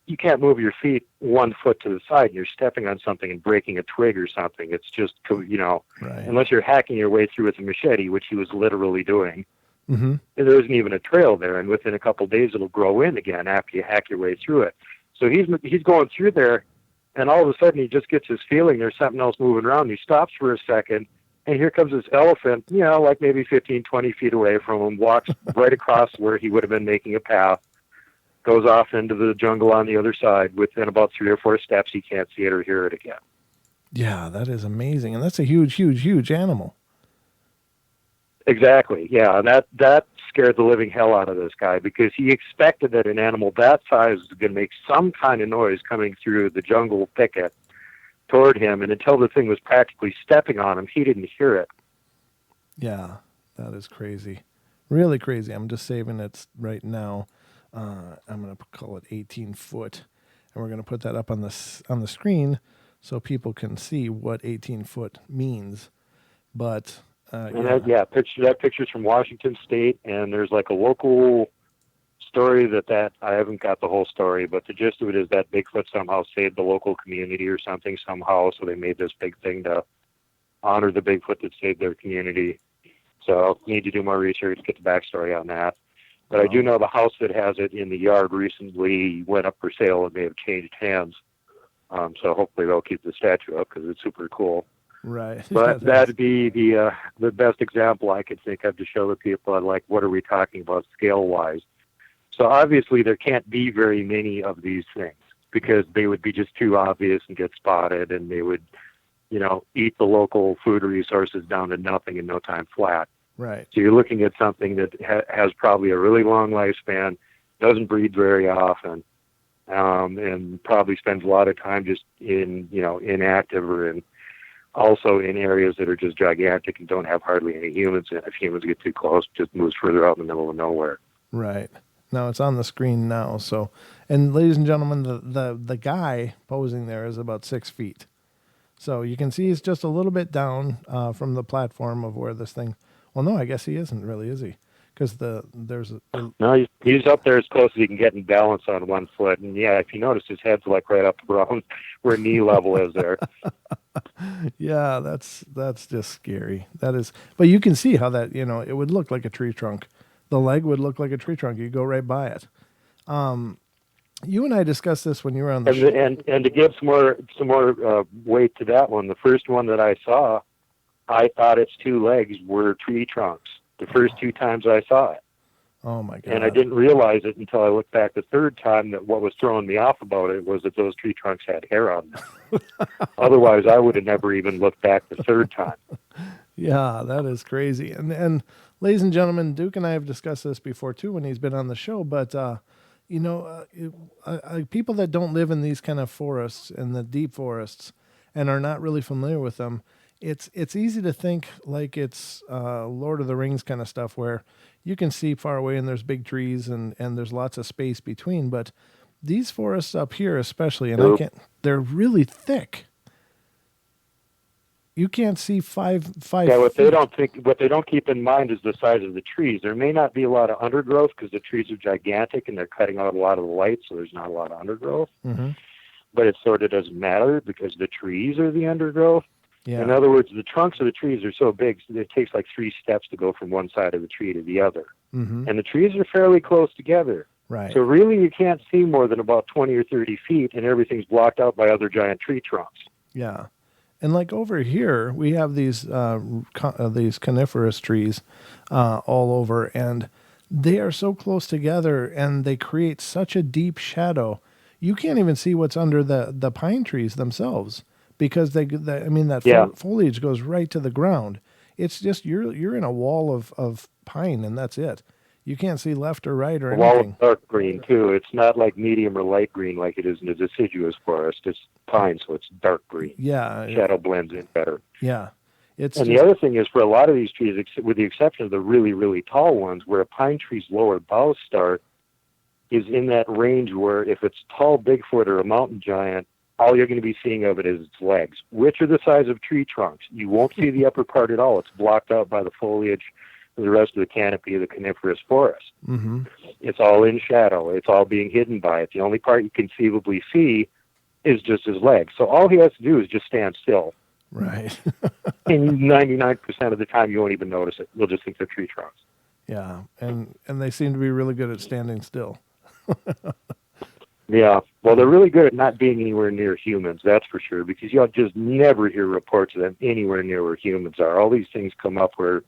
you can't move your feet 1 foot to the side, and you're stepping on something and breaking a twig or something. It's just, you know, right. Unless you're hacking your way through with a machete, which he was literally doing. Mm-hmm. There isn't even a trail there, and within a couple of days it'll grow in again after you hack your way through it. So he's going through there, and all of a sudden he just gets his feeling there's something else moving around. He stops for a second, and here comes this elephant, like maybe 15, 20 feet away from him, walks right across where he would have been making a path, goes off into the jungle on the other side. Within about 3 or 4 steps, he can't see it or hear it again. Yeah, that is amazing. And that's a huge, huge, huge animal. Exactly. Yeah, and that scared the living hell out of this guy, because he expected that an animal that size was going to make some kind of noise coming through the jungle thicket toward him, and until the thing was practically stepping on him, he didn't hear it. Yeah, that is crazy. Really crazy. I'm just saving it right now. I'm going to call it 18 foot, and we're going to put that up on the screen so people can see what 18 foot means. But that picture's from Washington State, and there's like a local story that I haven't got the whole story, but the gist of it is that Bigfoot somehow saved the local community or something somehow, so they made this big thing to honor the Bigfoot that saved their community. So I'll need to do more research to get the backstory on that. But I do know the house that has it in the yard recently went up for sale and may have changed hands. So hopefully they'll keep the statue up because it's super cool. Right. But that'd be the best example I could think of to show the people, like, what are we talking about scale-wise? So obviously there can't be very many of these things because they would be just too obvious and get spotted, and they would, eat the local food resources down to nothing in no time flat. Right. So you're looking at something that has probably a really long lifespan, doesn't breed very often, and probably spends a lot of time just inactive or also in areas that are just gigantic and don't have hardly any humans in. If humans get too close, it just moves further out in the middle of nowhere. Right. Now it's on the screen now. So, and ladies and gentlemen, the guy posing there is about 6 feet. So you can see he's just a little bit down from the platform of where this thing. Well, no, I guess he isn't really, is he? Because No, he's up there as close as he can get in balance on one foot. And yeah, if you notice, his head's like right up around where knee level is there. Yeah, that's just scary. That is, but you can see how that, it would look like a tree trunk. The leg would look like a tree trunk. You go right by it. You and I discussed this when you were on the show. And to give some more weight to that one, the first one that I saw, I thought its 2 legs were tree trunks. The first 2 times I saw it. Oh my God. And I didn't realize it until I looked back the third time that what was throwing me off about it was that those tree trunks had hair on them. Otherwise, I would have never even looked back the third time. Yeah, that is crazy. And ladies and gentlemen, Duke and I have discussed this before too when he's been on the show, but people that don't live in these kind of forests, in the deep forests, and are not really familiar with them, it's easy to think like it's Lord of the Rings kind of stuff where you can see far away and there's big trees and there's lots of space between. But these forests up here especially, and they're really thick. You can't see five Yeah, what feet. they don't keep in mind is the size of the trees. There may not be a lot of undergrowth because the trees are gigantic and they're cutting out a lot of the light, so there's not a lot of undergrowth. Mm-hmm. But it sort of doesn't matter because the trees are the undergrowth. Yeah. In other words, the trunks of the trees are so big, so it takes like 3 steps to go from one side of the tree to the other. Mm-hmm. And the trees are fairly close together. Right. So really you can't see more than about 20 or 30 feet, and everything's blocked out by other giant tree trunks. Yeah. And like over here, we have these coniferous trees all over, and they are so close together, and they create such a deep shadow. You can't even see what's under the pine trees themselves because foliage goes right to the ground. It's just you're in a wall of pine, and that's it. You can't see left or right or anything. Wall of dark green too. It's not like medium or light green like it is in a deciduous forest. It's pine, so it's dark green. Yeah, shadow blends in better. Yeah, the other thing is for a lot of these trees, with the exception of the really really tall ones, where a pine tree's lower boughs start, is in that range where if it's tall Bigfoot or a mountain giant, all you're going to be seeing of it is its legs, which are the size of tree trunks. You won't see the upper part at all. It's blocked out by the foliage and the rest of the canopy of the coniferous forest. Mm-hmm. It's all in shadow. It's all being hidden by it. The only part you conceivably see is just his legs. So all he has to do is just stand still. Right. And 99% of the time you won't even notice it. You'll just think they're tree trunks. Yeah, and they seem to be really good at standing still. Yeah, well, they're really good at not being anywhere near humans, that's for sure, because you'll just never hear reports of them anywhere near where humans are. All these things come up where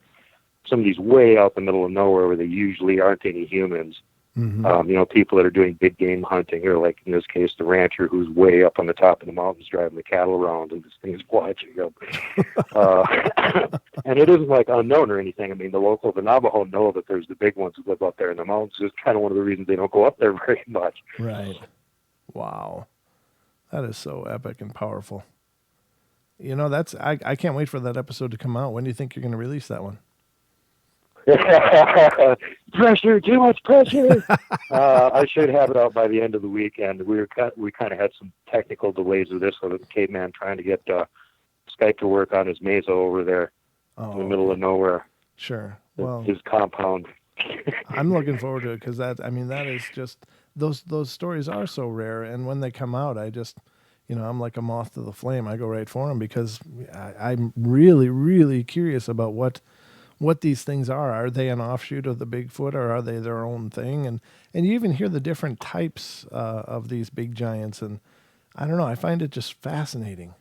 somebody's way out in the middle of nowhere where there usually aren't any humans. People that are doing big game hunting, or like in this case, the rancher who's way up on the top of the mountains driving the cattle around, and this thing is watching them. And it isn't like unknown or anything. I mean, the Navajo know that there's the big ones who live up there in the mountains. It's kind of one of the reasons they don't go up there very much. Right. Wow. That is so epic and powerful. I can't wait for that episode to come out. When do you think you're going to release that one? Pressure, too much pressure. I should have it out by the end of the weekend. We kind of had some technical delays with this, so the caveman trying to get Skype to work on his mesa over there in the middle of nowhere. Sure. Well, his compound. I'm looking forward to it because that is just those stories are so rare, and when they come out, I just I'm like a moth to the flame. I go right for them because I'm really, really curious about what these things are. Are they an offshoot of the Bigfoot, or are they their own thing? And you even hear the different types of these big giants, and I don't know. I find it just fascinating.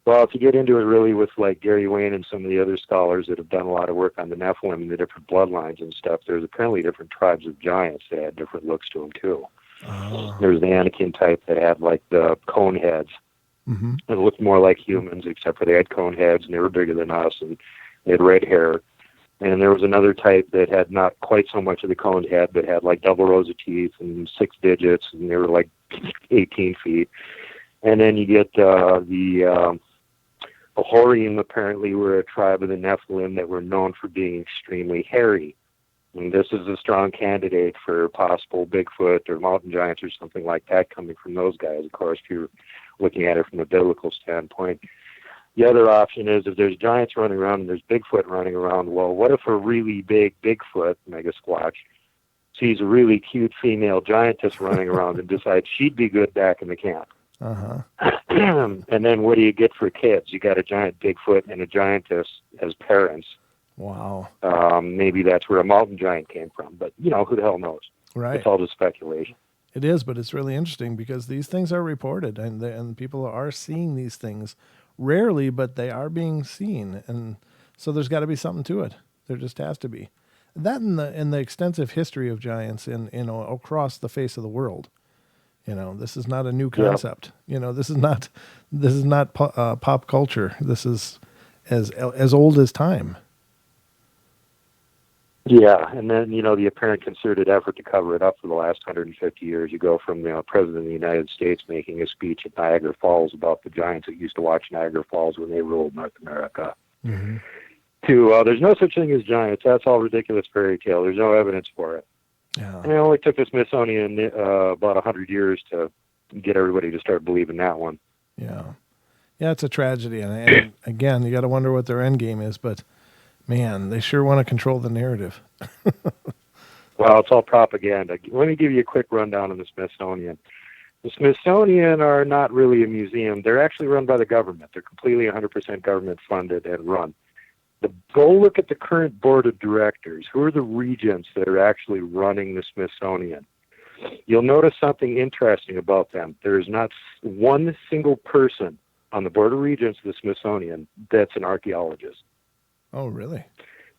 Well, to get into it really with like Gary Wayne and some of the other scholars that have done a lot of work on the Nephilim and the different bloodlines and stuff, there's apparently different tribes of giants that had different looks to them too. There's the Anakin type that had like the cone heads. It looked more like humans, except for they had cone heads and they were bigger than us and they had red hair. And there was another type that had not quite so much of the cone head, but had like double rows of teeth and 6 digits, and they were like 18 feet. And then you get the Horim apparently were a tribe of the Nephilim that were known for being extremely hairy. And this is a strong candidate for possible Bigfoot or mountain giants or something like that coming from those guys, of course, if you're looking at it from a biblical standpoint. The other option is if there's giants running around and there's Bigfoot running around, well, what if a really big Bigfoot, Mega Squatch, sees a really cute female giantess running around and decides she'd be good back in the camp? And then what do you get for kids? You got a giant Bigfoot and a giantess as parents. Wow. Maybe that's where a mountain giant came from, but who the hell knows? Right. It's all just speculation. It is, but it's really interesting because these things are reported and people are seeing these things rarely, but they are being seen. And so there's got to be something to it. There just has to be. That in the extensive history of giants across the face of the world. This is not a new concept. Yep. This is not pop culture. This is as old as time. Yeah, and then, the apparent concerted effort to cover it up for the last 150 years. You go from the President of the United States making a speech at Niagara Falls about the giants that used to watch Niagara Falls when they ruled North America, to there's no such thing as giants. That's all ridiculous fairy tale. There's no evidence for it. Yeah. And it only took the Smithsonian about 100 years to get everybody to start believing that one. Yeah. Yeah, it's a tragedy. And again, you got to wonder what their end game is, but man, they sure want to control the narrative. Well, it's all propaganda. Let me give you a quick rundown on the Smithsonian. The Smithsonian are not really a museum. They're actually run by the government. They're completely 100% government funded and run. Go look at the current board of directors. Who are the regents that are actually running the Smithsonian? You'll notice something interesting about them. There's not one single person on the board of regents of the Smithsonian that's an archaeologist. Oh, really?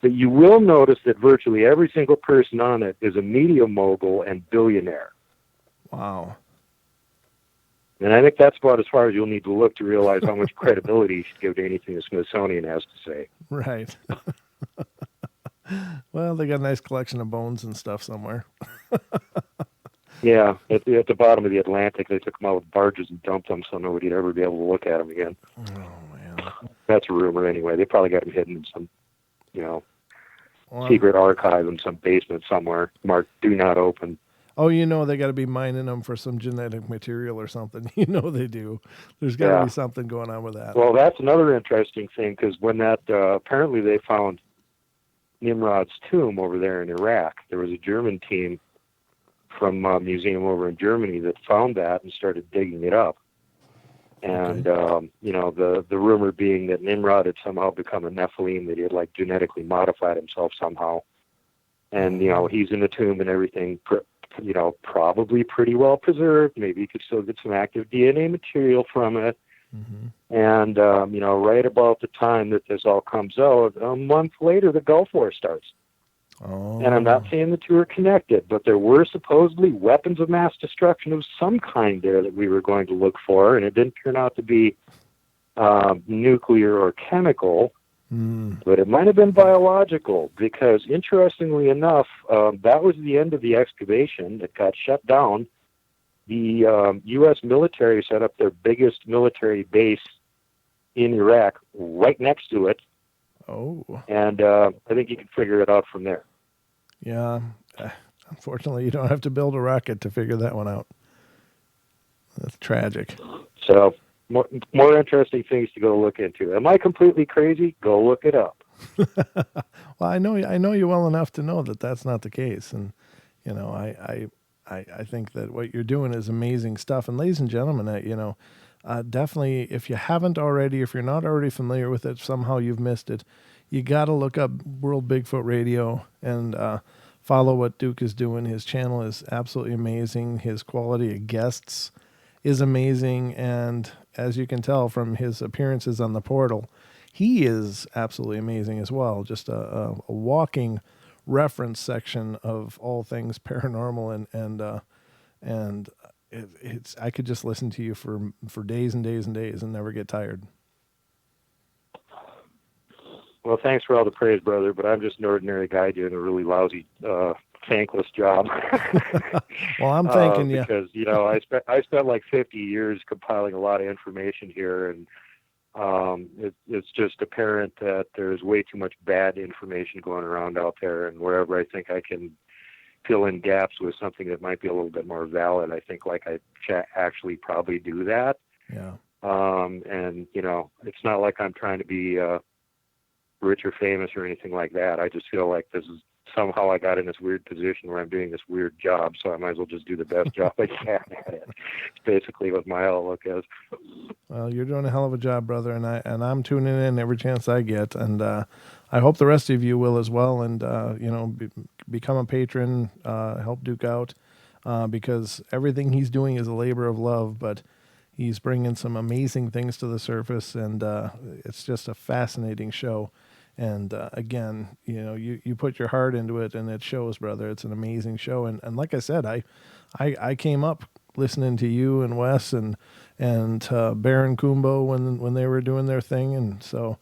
But you will notice that virtually every single person on it is a media mogul and billionaire. Wow. And I think that's about as far as you'll need to look to realize how much credibility you should give to anything the Smithsonian has to say. Right. Well, they got a nice collection of bones and stuff somewhere. Yeah, at the bottom of the Atlantic, they took them out with barges and dumped them so nobody'd ever be able to look at them again. Oh, man. That's a rumor anyway. They probably got them hidden in some, secret archive in some basement somewhere marked "Do Not Open." Oh, they got to be mining them for some genetic material or something. They do. There's got to be something going on with that. Well, that's another interesting thing because when that apparently they found Nimrod's tomb over there in Iraq, there was a German team from a museum over in Germany that found that and started digging it up. And, the rumor being that Nimrod had somehow become a Nephilim, that he had genetically modified himself somehow. And, he's in the tomb and everything. probably pretty well preserved. Maybe you could still get some active DNA material from it. And, right about the time that this all comes out, a month later, the Gulf War starts. Oh. And I'm not saying the two are connected, but there were supposedly weapons of mass destruction of some kind there that we were going to look for, and it didn't turn out to be nuclear or chemical, but it might have been biological, because interestingly enough, that was the end of the excavation. It got shut down. The U.S. military set up their biggest military base in Iraq right next to it. Oh. And I think you can figure it out from there. Yeah. Unfortunately, you don't have to build a rocket to figure that one out. That's tragic. So more interesting things to go look into. Am I completely crazy? Go look it up. Well, I know you well enough to know that that's not the case. And, I think that what you're doing is amazing stuff. And ladies and gentlemen, definitely, if you haven't already, if you're not already familiar with it, somehow you've missed it, you got to look up World Bigfoot Radio and follow what Duke is doing. His channel is absolutely amazing. His quality of guests is amazing. And as you can tell from his appearances on the portal, he is absolutely amazing as well. Just a walking reference section of all things paranormal, and it's I could just listen to you for days and days and days and never get tired. Well, thanks for all the praise, brother, but I'm just an ordinary guy doing a really lousy, thankless job. Well, I'm thanking you. Because, I spent like 50 years compiling a lot of information here, and it's just apparent that there's way too much bad information going around out there, and wherever I think I can fill in gaps with something that might be a little bit more valid, I think I actually probably do that. Yeah. And, it's not like I'm trying to be rich or famous or anything like that. I just feel like this is somehow I got in this weird position where I'm doing this weird job, so I might as well just do the best job I can at it. It's basically what my outlook is. Well, you're doing a hell of a job, brother, and I'm tuning in every chance I get, and I hope the rest of you will as well, and become a patron, help Duke out, because everything he's doing is a labor of love, but he's bringing some amazing things to the surface, and it's just a fascinating show. And again, you put your heart into it, and it shows, brother. It's an amazing show. And like I said, I came up listening to you and Wes and Baron Kumbo when they were doing their thing, and so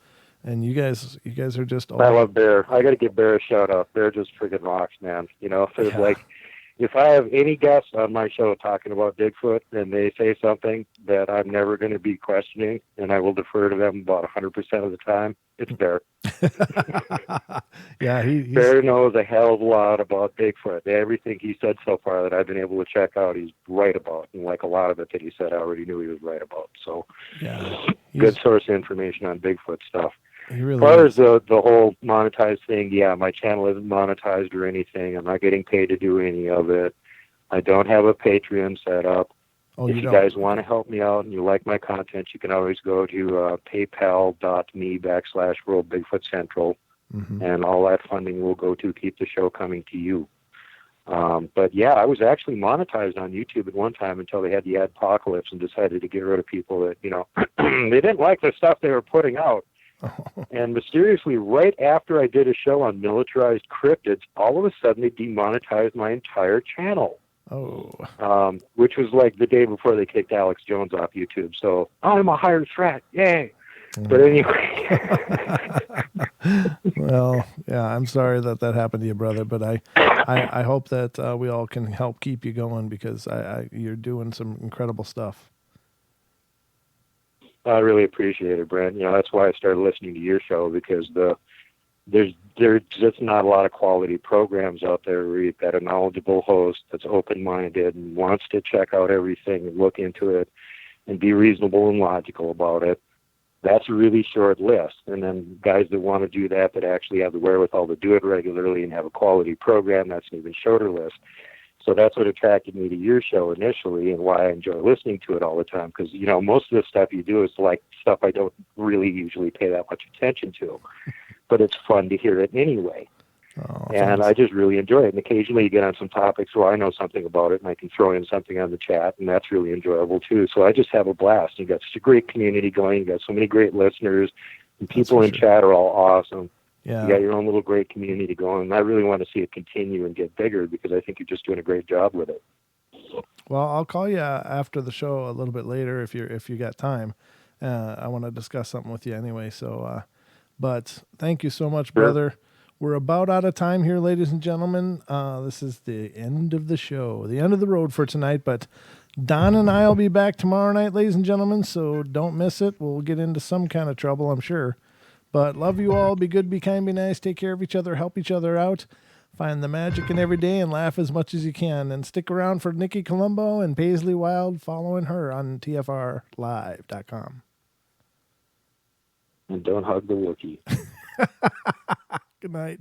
you guys are just. I love Bear. I got to give Bear a shout out. Bear just freaking rocks, man. If I have any guests on my show talking about Bigfoot and they say something that I'm never going to be questioning, and I will defer to them about 100% of the time, it's Bear. Yeah, Bear knows a hell of a lot about Bigfoot. Everything he said so far that I've been able to check out, he's right about. And like a lot of it that he said, I already knew he was right about. So, yeah, good source of information on Bigfoot stuff. Really as far as the whole monetized thing, yeah, my channel isn't monetized or anything. I'm not getting paid to do any of it. I don't have a Patreon set up. If you guys want to help me out and you like my content, you can always go to paypal.me/World Bigfoot Central, and all that funding will go to keep the show coming to you. But yeah, I was actually monetized on YouTube at one time until they had the adpocalypse and decided to get rid of people that, they didn't like the stuff they were putting out. And mysteriously, right after I did a show on militarized cryptids, all of a sudden they demonetized my entire channel. Oh. Which was like the day before they kicked Alex Jones off YouTube. So I'm a higher threat. Yay. But anyway. Well, yeah, I'm sorry that happened to you, brother, but I hope that we all can help keep you going, because you're doing some incredible stuff. I really appreciate it, Brent. That's why I started listening to your show, because there's just not a lot of quality programs out there where you've got a knowledgeable host that's open-minded and wants to check out everything and look into it and be reasonable and logical about it. That's a really short list. And then guys that want to do that actually have the wherewithal to do it regularly and have a quality program, that's an even shorter list. So that's what attracted me to your show initially, and why I enjoy listening to it all the time. Because, most of the stuff you do is like stuff I don't really usually pay that much attention to. But it's fun to hear it anyway. Oh, and thanks. I just really enjoy it. And occasionally you get on some topics where I know something about it and I can throw in something on the chat, and that's really enjoyable too. So I just have a blast. You got such a great community going. You got so many great listeners, and people in chat are all awesome. Yeah. You got your own little great community going. And I really want to see it continue and get bigger because I think you're just doing a great job with it. Well, I'll call you after the show a little bit later if you got time. I want to discuss something with you anyway. So, but thank you so much, brother. We're about out of time here, ladies and gentlemen. This is the end of the show, the end of the road for tonight. But Don and I will be back tomorrow night, ladies and gentlemen. So don't miss it. We'll get into some kind of trouble, I'm sure. But love you all. Be good, be kind, be nice. Take care of each other. Help each other out. Find the magic in every day and laugh as much as you can. And stick around for Nikki Colombo and Paisley Wild, following her on TFRlive.com. And don't hug the Wookiee. Good night.